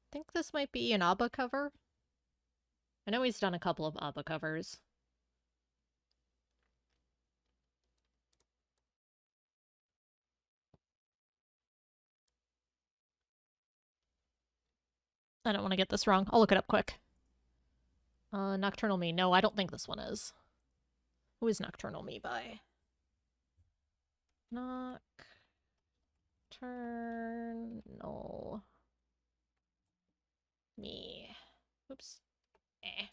I think this might be an ABBA cover. I know he's done a couple of ABBA covers. I don't want to get this wrong. I'll look it up quick. Nocturnal Me. No, I don't think this one is. Who is Nocturnal Me by? Nocturnal Me. Oops. Eh.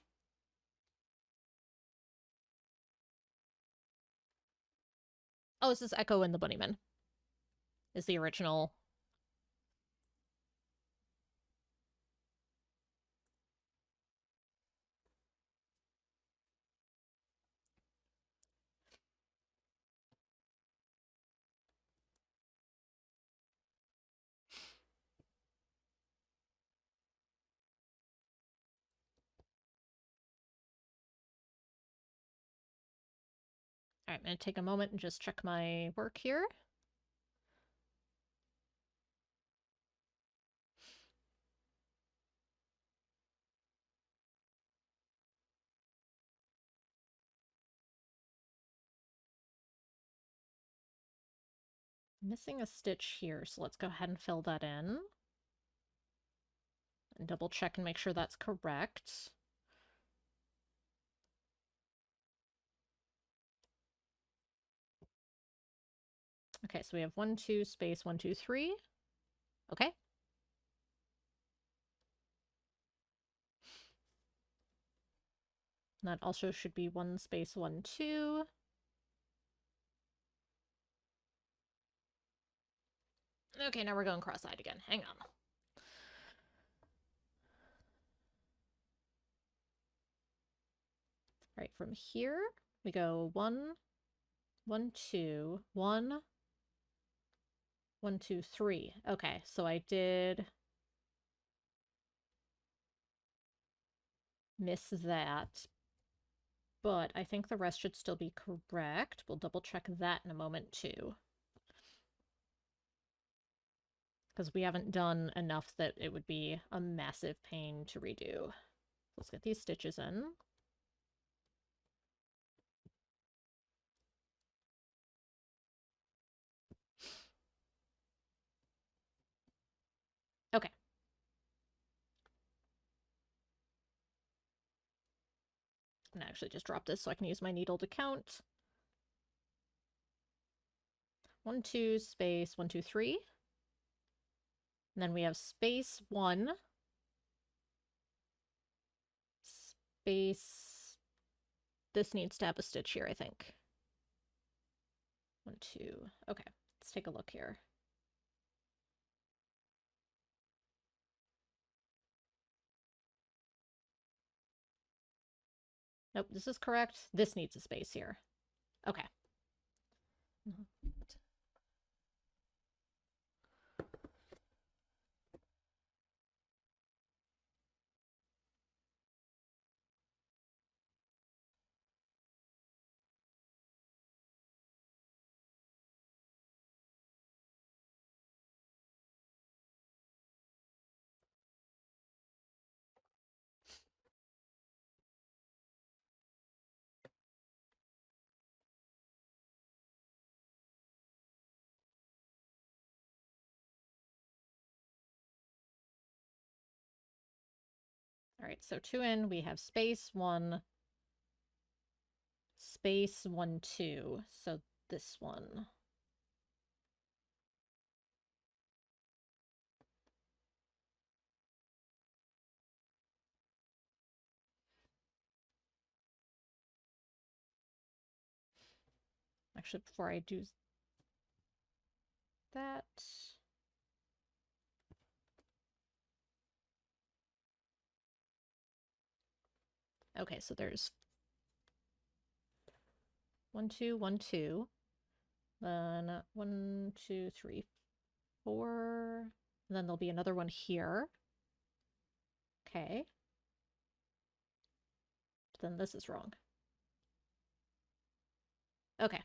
Oh, this is Echo and the Bunnymen. Is the original. Alright, I'm gonna take a moment and just check my work here. Missing a stitch here, so let's go ahead and fill that in. And double check and make sure that's correct. Okay, so we have 1, 2, space 1, 2, 3. Okay. And that also should be 1, space 1, 2. Okay, now we're going cross-eyed again. Hang on. All right, from here, we go 1, 1, 2, 1, 1, 2, 3. Okay, so I did miss that, but I think the rest should still be correct. We'll double check that in a moment too. Because we haven't done enough that it would be a massive pain to redo. Let's get these stitches in. Okay. I'm gonna actually just drop this so I can use my needle to count. 1, 2, space 1, 2, 3. And then we have space 1, space. This needs to have a stitch here, I think. 1, 2. Okay, let's take a look here. Nope, this is correct. This needs a space here. Okay. Alright, so 2 in, we have space 1, space 1, 2. So this one. Actually, before I do that... Okay, so there's 1, 2, 1, 2. Then 1, 2, 3, 4. And then there'll be another one here. Okay. But then this is wrong. Okay.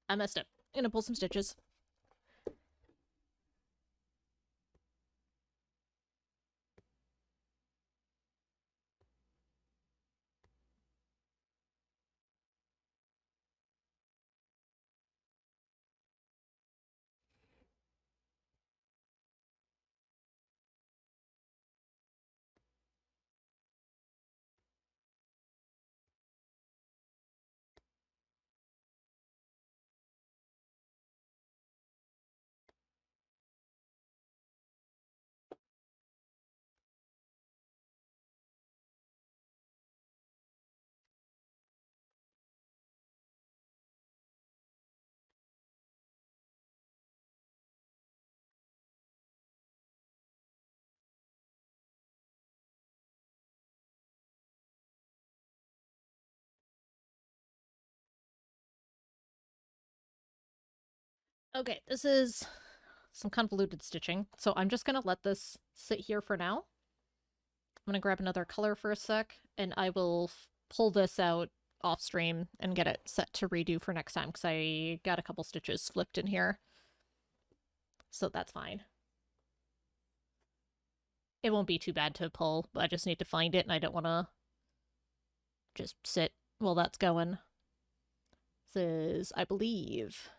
I messed up. I'm gonna pull some stitches. Okay, this is some convoluted stitching, so I'm just gonna let this sit here for now. I'm gonna grab another color for a sec, and I will pull this out off stream and get it set to redo for next time, because I got a couple stitches flipped in here. So that's fine. It won't be too bad to pull, but I just need to find it, and I don't want to just sit while that's going. This is, I believe...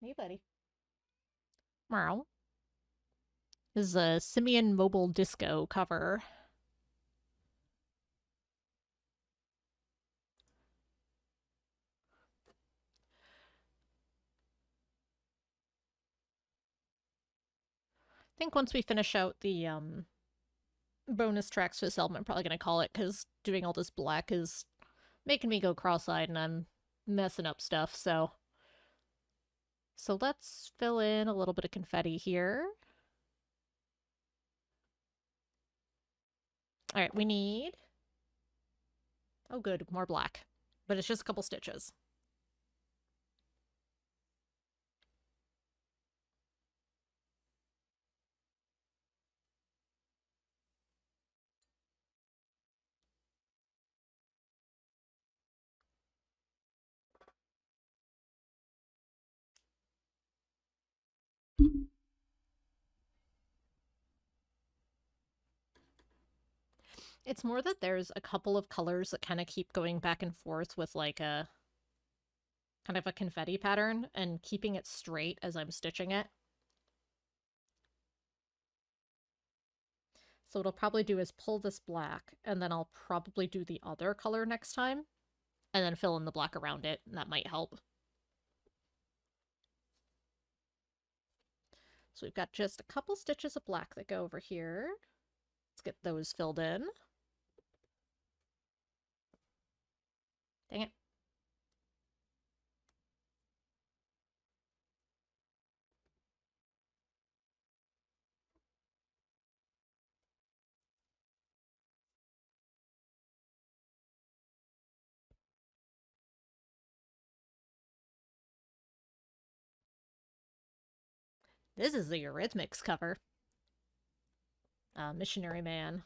Hey, buddy. Meow. This is a Simian Mobile Disco cover. I think once we finish out the bonus tracks for this album, I'm probably going to call it, because doing all this black is making me go cross-eyed and I'm messing up stuff, so... So let's fill in a little bit of confetti here. Alright, we need... Oh good, more black. But it's just a couple stitches. It's more that there's a couple of colors that kind of keep going back and forth with like a kind of a confetti pattern and keeping it straight as I'm stitching it. So what I'll probably do is pull this black, and then I'll probably do the other color next time, and then fill in the black around it, and that might help. So we've got just a couple stitches of black that go over here. Let's get those filled in. Dang it. This is the Eurythmics cover. Missionary man.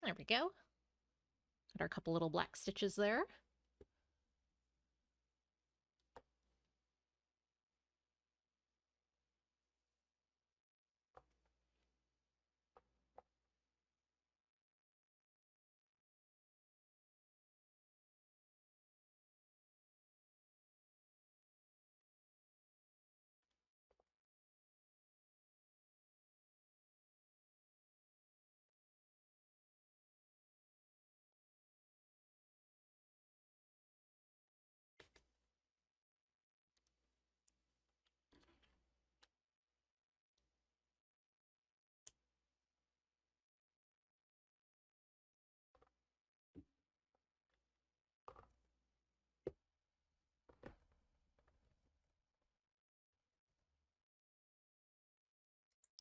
There we go. Got our couple little black stitches there.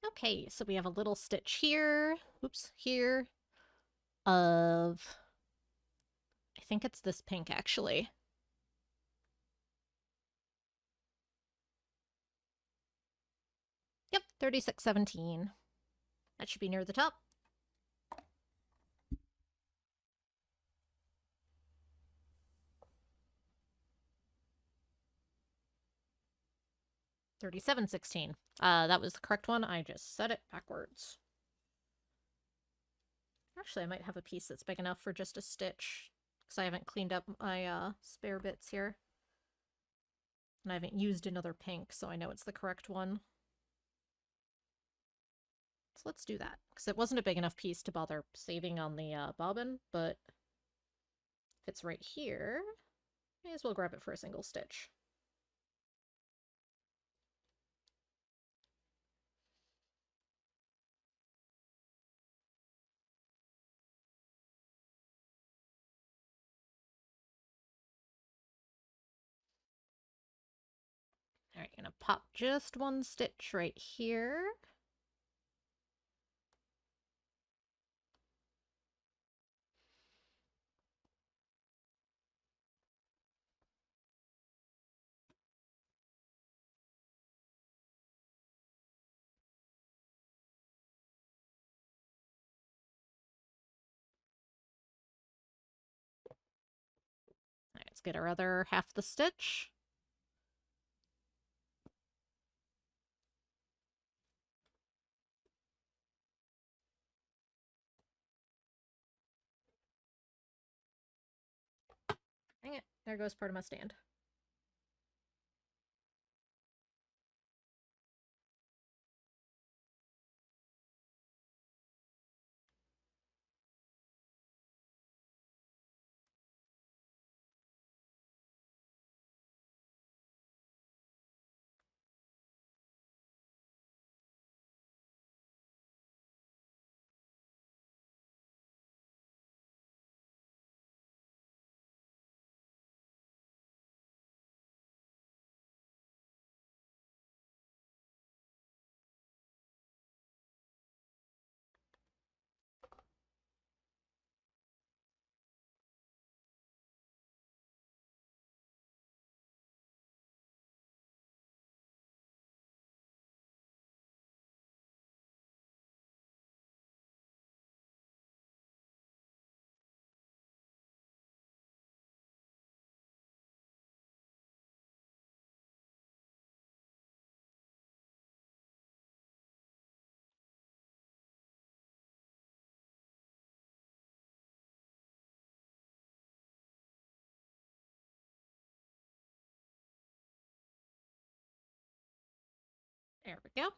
Okay, so we have a little stitch here, oops, here, of, I think it's this pink actually. Yep, 3617. That should be near the top. $37.16. That was the correct one. I just said it backwards. Actually, I might have a piece that's big enough for just a stitch, because I haven't cleaned up my spare bits here. And I haven't used another pink, so I know it's the correct one. So let's do that, because it wasn't a big enough piece to bother saving on the bobbin, but if it's right here, may as well grab it for a single stitch. Alright, gonna pop just one stitch right here. Alright, let's get our other half the stitch. Dang it, there goes part of my stand. There we go.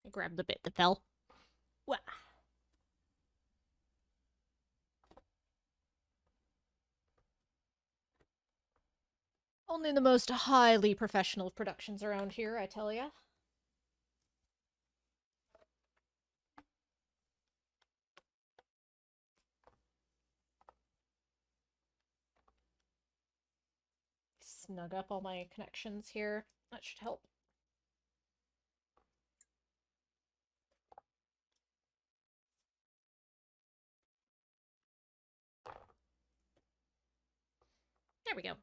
I grabbed the bit that fell. Wah. Only the most highly professional productions around here, I tell ya. Snug up all my connections here. That should help. There we go.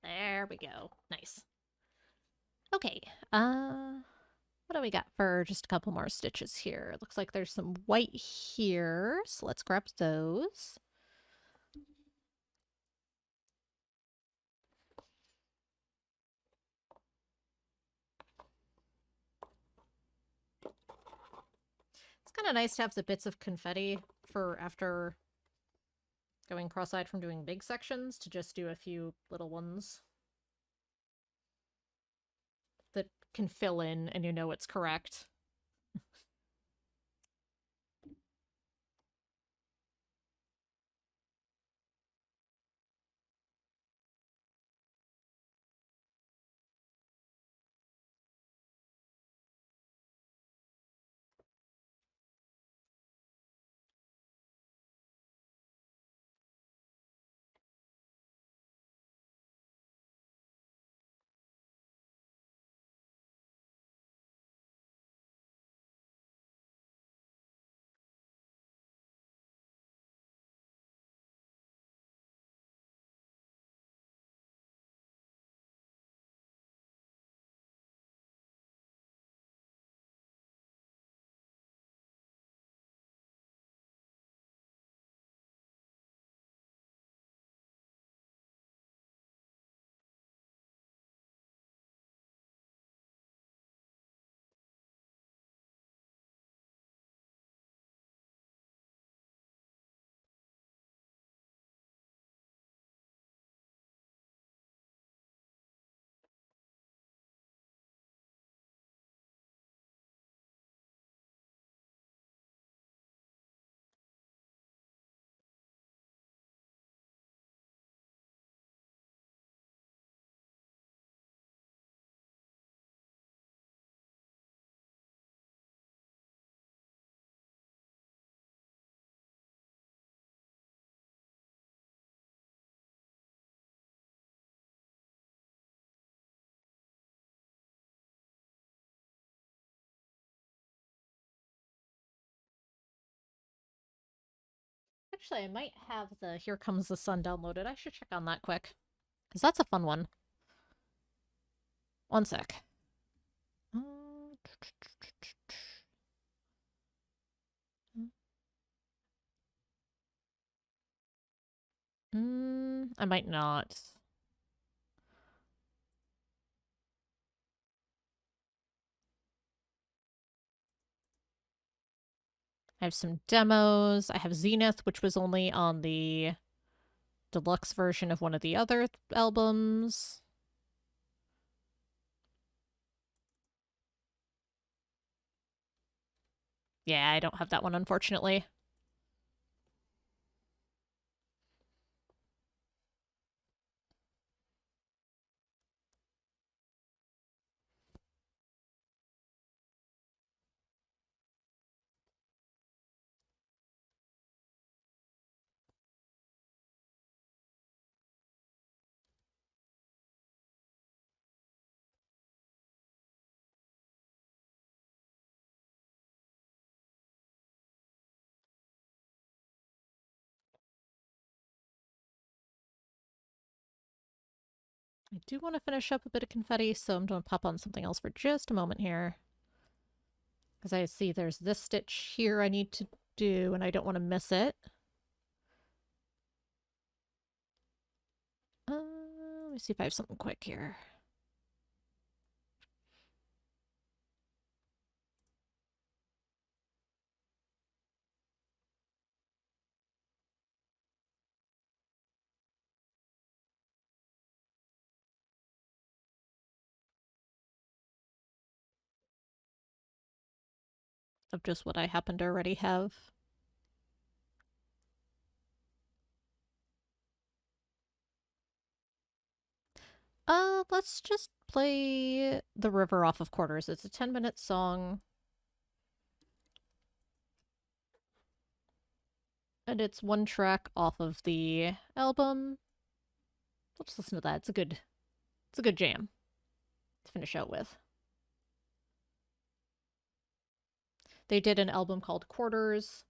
There we go. Nice. Okay, what do we got for just a couple more stitches here? Looks like there's some white here, so let's grab those. It's kind of nice to have the bits of confetti for after going cross-eyed from doing big sections to just do a few little ones that can fill in and you know it's correct. Actually, I might have the Here Comes the Sun downloaded. I should check on that quick. Because that's a fun one. One sec. I might not. I have some demos. I have Zenith, which was only on the deluxe version of one of the other albums. Yeah, I don't have that one, unfortunately. I do want to finish up a bit of confetti, so I'm going to pop on something else for just a moment here. Because I see there's this stitch here I need to do, and I don't want to miss it. Let me see if I have something quick here. Of just what I happen to already have. Let's just play The River off of Quarters. It's a 10-minute song. And it's one track off of the album. We'll just listen to that. It's a good jam to finish out with. They did an album called Quarters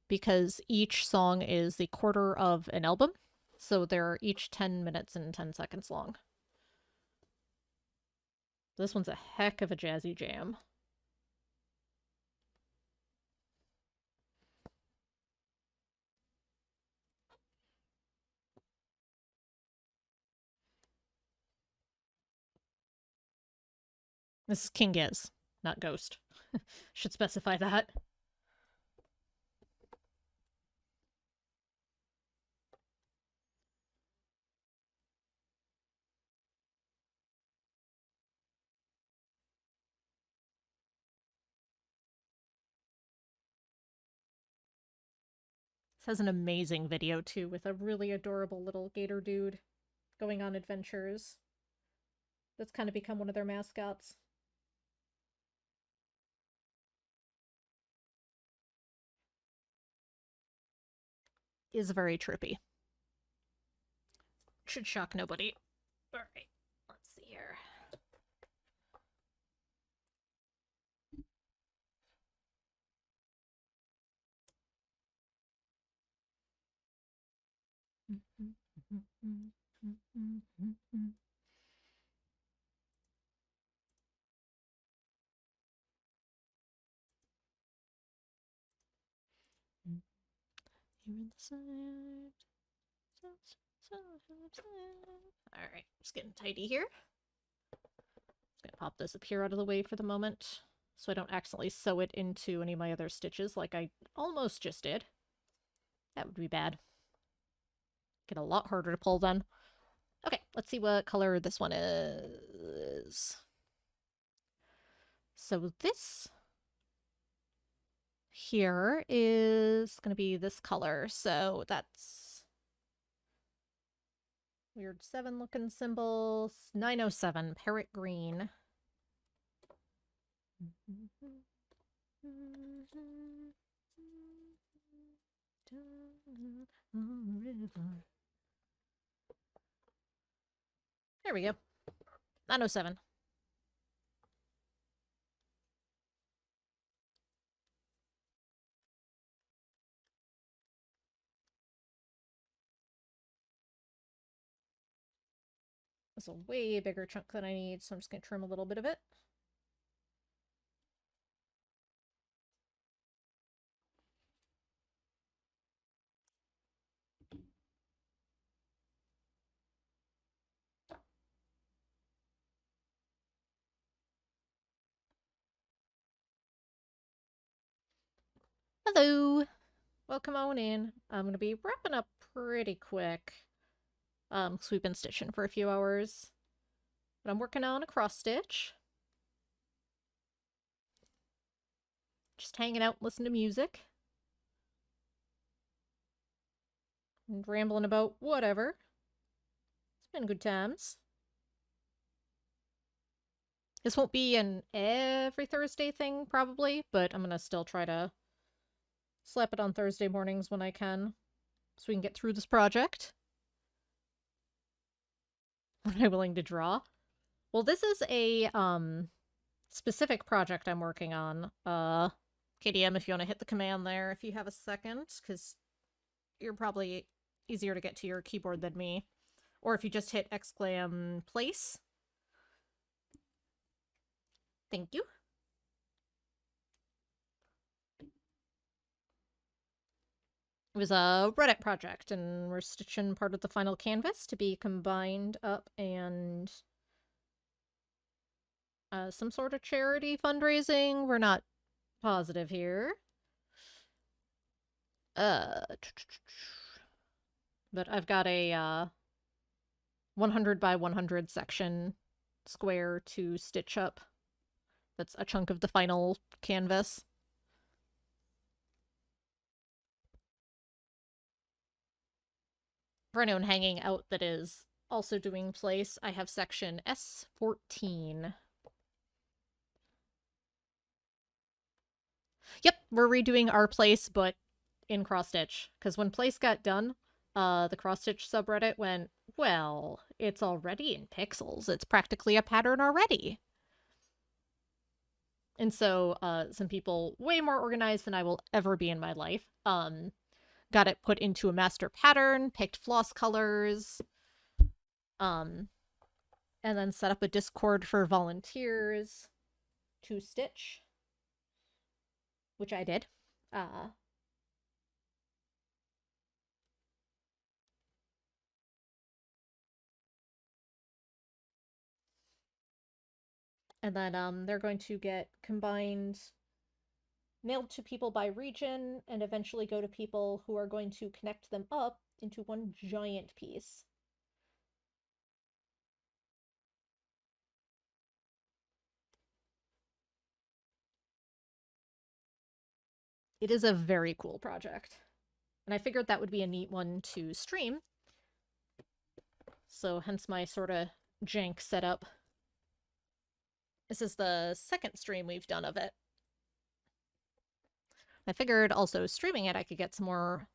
because each song is the quarter of an album. So they're each 10 minutes and 10 seconds long. This one's a heck of a jazzy jam. This is King Giz, not Ghost. Should specify that. This has an amazing video too, with a really adorable little gator dude going on adventures. That's kind of become one of their mascots. Is very trippy. Should shock nobody. Alright, let's see here. You're in the side. Alright, just getting tidy here. Just gonna pop this up here out of the way for the moment so I don't accidentally sew it into any of my other stitches like I almost just did. That would be bad. Get a lot harder to pull then. Okay, let's see what color this one is. So this here is going to be this color. So that's weird 7 looking symbols. 907, parrot green. There we go. 907. That's a way bigger chunk than I need, so I'm just going to trim a little bit of it. Hello! Welcome on in. I'm going to be wrapping up pretty quick. Because we've been stitching for a few hours. But I'm working on a cross stitch. Just hanging out, listening to music. And rambling about whatever. It's been good times. This won't be an every Thursday thing, probably, but I'm gonna still try to slap it on Thursday mornings when I can, so we can get through this project. What am I willing to draw? Well, this is a specific project I'm working on. KDM, if you want to hit the command there, if you have a second, because you're probably easier to get to your keyboard than me. Or if you just hit exclam place. Thank you. It was a Reddit project, and we're stitching part of the final canvas to be combined up and some sort of charity fundraising. We're not positive here. But I've got a 100 by 100 section square to stitch up. That's a chunk of the final canvas. For anyone hanging out that is also doing place, I have section S14. Yep, we're redoing our place, but in cross-stitch. Because when place got done, the cross-stitch subreddit went, well, it's already in pixels. It's practically a pattern already. And so some people way more organized than I will ever be in my life got it put into a master pattern, picked floss colors, and then set up a Discord for volunteers to stitch, which I did. And then they're going to get combined, mailed to people by region, and eventually go to people who are going to connect them up into one giant piece. It is a very cool project. And I figured that would be a neat one to stream. So hence my sort of jank setup. This is the second stream we've done of it. I figured also streaming it, I could get some more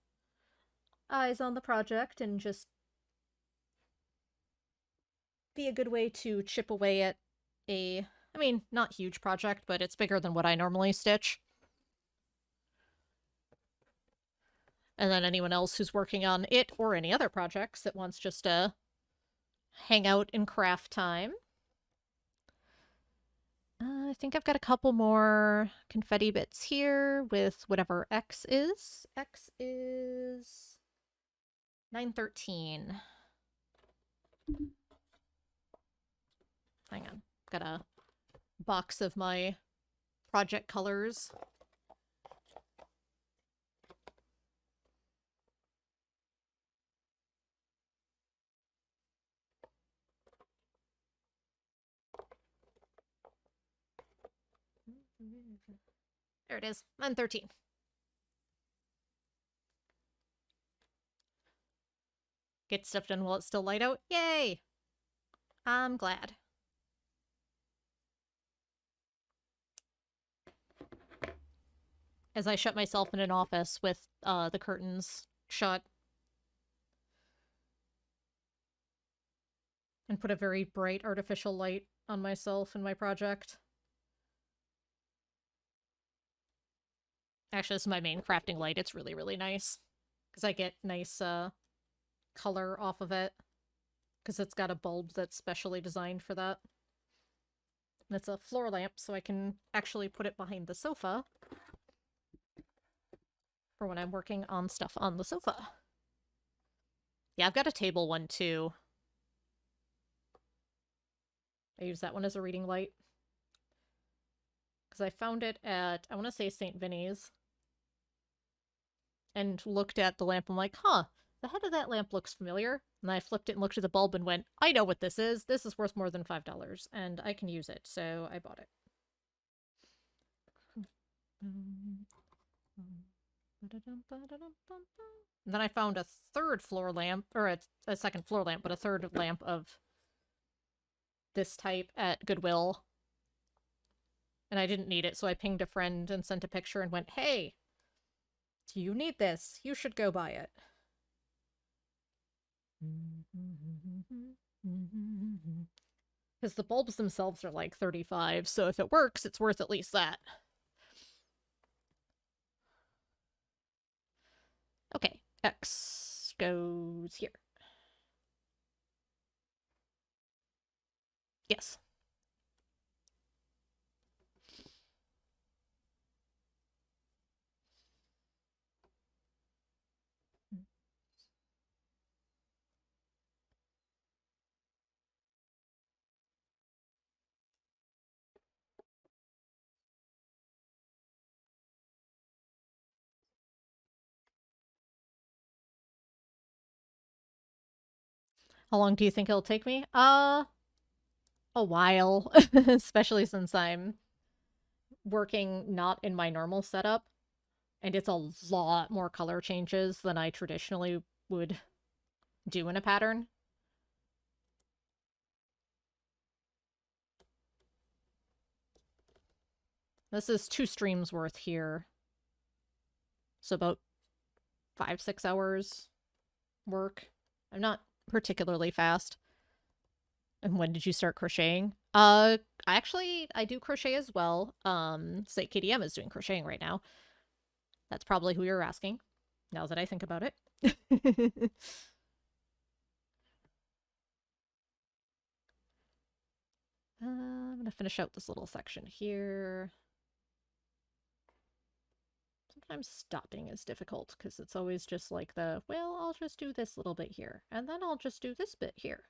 eyes on the project and just be a good way to chip away at a, I mean, not huge project, but it's bigger than what I normally stitch. And then anyone else who's working on it or any other projects that wants just to hang out in craft time. I think I've got a couple more confetti bits here with whatever X is. X is 913. Hang on. Got a box of my project colors. There it is. 913. Get stuff done while it's still light out. Yay! I'm glad. As I shut myself in an office with the curtains shut. And put a very bright artificial light on myself and my project. Actually, this is my main crafting light. It's really, really nice. Because I get nice color off of it. Because it's got a bulb that's specially designed for that. And it's a floor lamp, so I can actually put it behind the sofa for when I'm working on stuff on the sofa. Yeah, I've got a table one too. I use that one as a reading light. Because I found it at, I want to say St. Vinny's. And looked at the lamp. I'm like, huh, the head of that lamp looks familiar. And I flipped it and looked at the bulb and went, I know what this is. This is worth more than $5, and I can use it, so I bought it. And then I found a third floor lamp, or a second floor lamp, but a third lamp of this type at Goodwill. And I didn't need it, so I pinged a friend and sent a picture and went, hey, do you need this? You should go buy it. Because the bulbs themselves are like 35, so if it works, it's worth at least that. Okay, X goes here. Yes. How long do you think it'll take me? A while, especially since I'm working not in my normal setup, and it's a lot more color changes than I traditionally would do in a pattern. This is 2 streams worth here. So about 5-6 hours work. I'm not particularly fast. And when did you start crocheting? I do crochet as well. Say KDM is doing crocheting right now. That's probably who you're asking, now that I think about it. I'm gonna finish out this little section here. Sometimes stopping is difficult because it's always just like well, I'll just do this little bit here, and then I'll just do this bit here.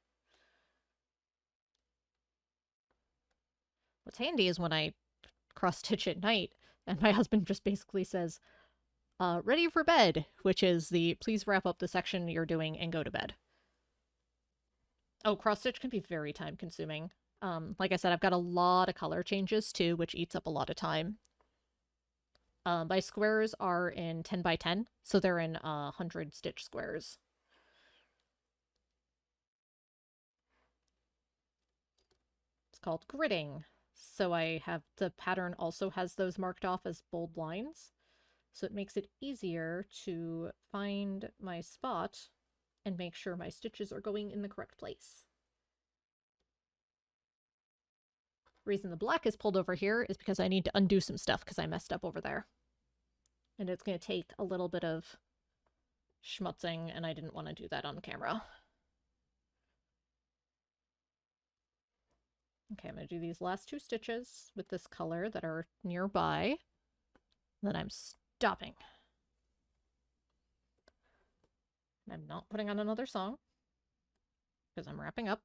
What's handy is when I cross-stitch at night, and my husband just basically says, ready for bed, which is the please wrap up the section you're doing and go to bed. Oh, cross-stitch can be very time-consuming. Like I said, I've got a lot of color changes too, which eats up a lot of time. My squares are in 10 by 10, so they're in 100 stitch squares. It's called gridding. So the pattern also has those marked off as bold lines. So it makes it easier to find my spot and make sure my stitches are going in the correct place. The reason the black is pulled over here is because I need to undo some stuff because I messed up over there. And it's going to take a little bit of schmutzing, and I didn't want to do that on camera. Okay, I'm going to do these last 2 stitches with this color that are nearby. Then I'm stopping. I'm not putting on another song because I'm wrapping up.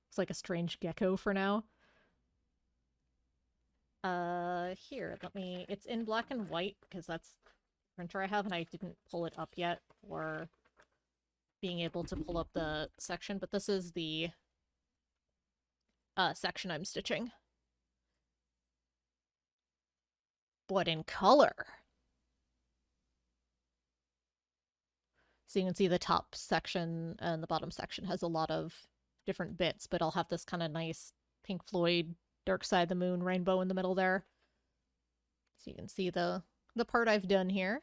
It's like a strange gecko for now. Here, it's in black and white because that's the printer I have, and I didn't pull it up yet for being able to pull up the section, but this is the section I'm stitching. But in color. So you can see the top section and the bottom section has a lot of different bits, but I'll have this kind of nice Pink Floyd Dark Side of the Moon rainbow in the middle there. So you can see the part I've done here.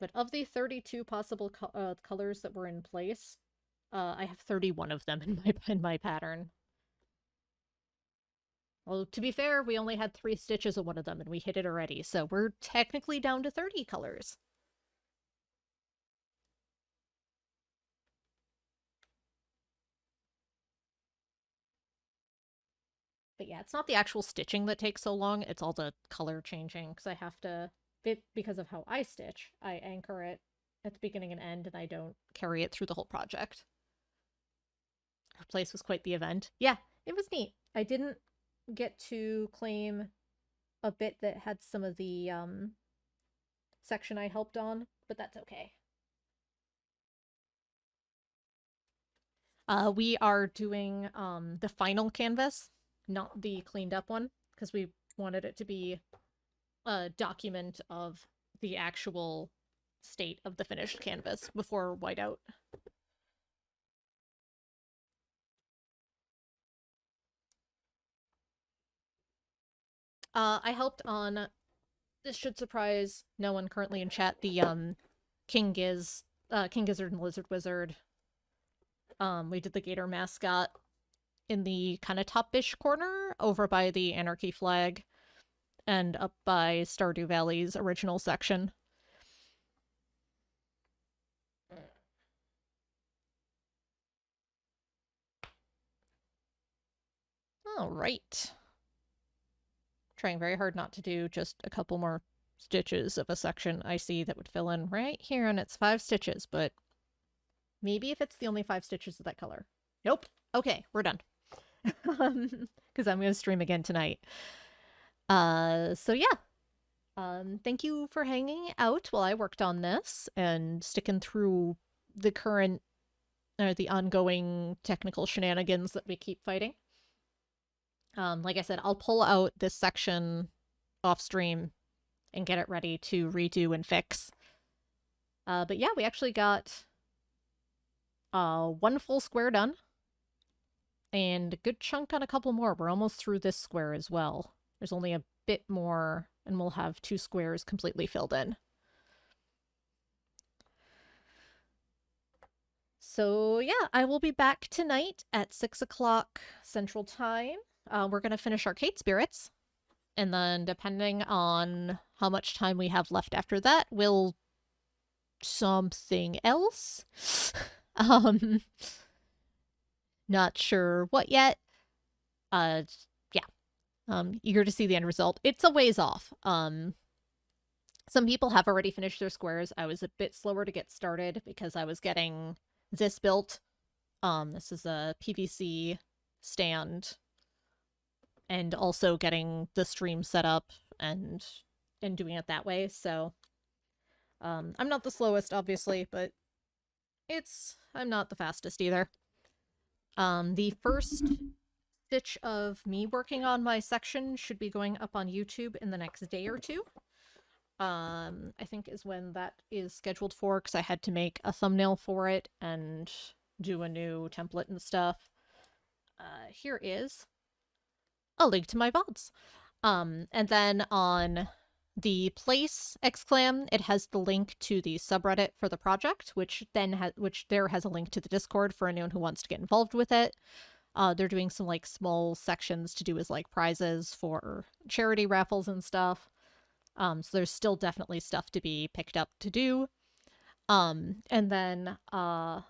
But of the 32 possible colors that were in place, I have 31 of them in my pattern. Well, to be fair, we only had 3 stitches of one of them, and we hit it already, so we're technically down to 30 colors. But yeah, it's not the actual stitching that takes so long, it's all the color changing, because I have to, because of how I stitch, I anchor it at the beginning and end, and I don't carry it through the whole project. Our place was quite the event. Yeah, it was neat. I didn't get to claim a bit that had some of the section I helped on, but that's okay. We are doing the final canvas, not the cleaned up one, because we wanted it to be a document of the actual state of the finished canvas before whiteout. I helped on, this should surprise no one currently in chat, the King Gizzard and Lizard Wizard. We did the Gator mascot in the kind of top-ish corner over by the Anarchy flag and up by Stardew Valley's original section. All right. Trying very hard not to do just a couple more stitches of a section I see that would fill in right here, and it's 5 stitches, but maybe if it's the only 5 stitches of that color. Nope. Okay, we're done. Because I'm going to stream again tonight. So yeah. Thank you for hanging out while I worked on this and sticking through the current, or the ongoing technical shenanigans that we keep fighting. Like I said, I'll pull out this section off stream and get it ready to redo and fix. But yeah, we actually got 1 full square done. And a good chunk on a couple more. We're almost through this square as well. There's only a bit more, and we'll have 2 squares completely filled in. So yeah, I will be back tonight at 6 o'clock Central Time. We're going to finish Arcade Spirits. And then depending on how much time we have left after that, we'll something else. Not sure what yet. Yeah. Eager to see the end result. It's a ways off. Some people have already finished their squares. I was a bit slower to get started because I was getting this built. This is a PVC stand. And also getting the stream set up and doing it that way. So I'm not the slowest, obviously, but I'm not the fastest either. The first stitch of me working on my section should be going up on YouTube in the next day or 2. I think is when that is scheduled for, because I had to make a thumbnail for it and do a new template and stuff. Here is a link to my VODs. And then on the place exclam, it has the link to the subreddit for the project, which there has a link to the Discord for anyone who wants to get involved with it. They're doing some like small sections to do as like prizes for charity raffles and stuff. So there's still definitely stuff to be picked up to do. And then like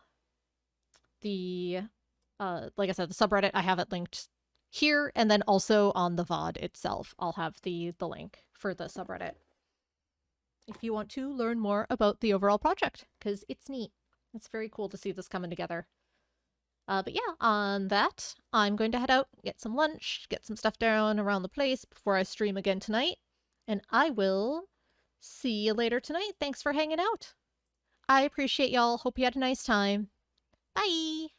I said, the subreddit, I have it linked here, and then also on the VOD itself, I'll have the link for the subreddit if you want to learn more about the overall project, because it's neat. It's very cool to see this coming together. But yeah, on that, I'm going to head out, get some lunch, get some stuff down around the place before I stream again tonight, and I will see you later tonight. Thanks for hanging out. I appreciate y'all. Hope you had a nice time. Bye!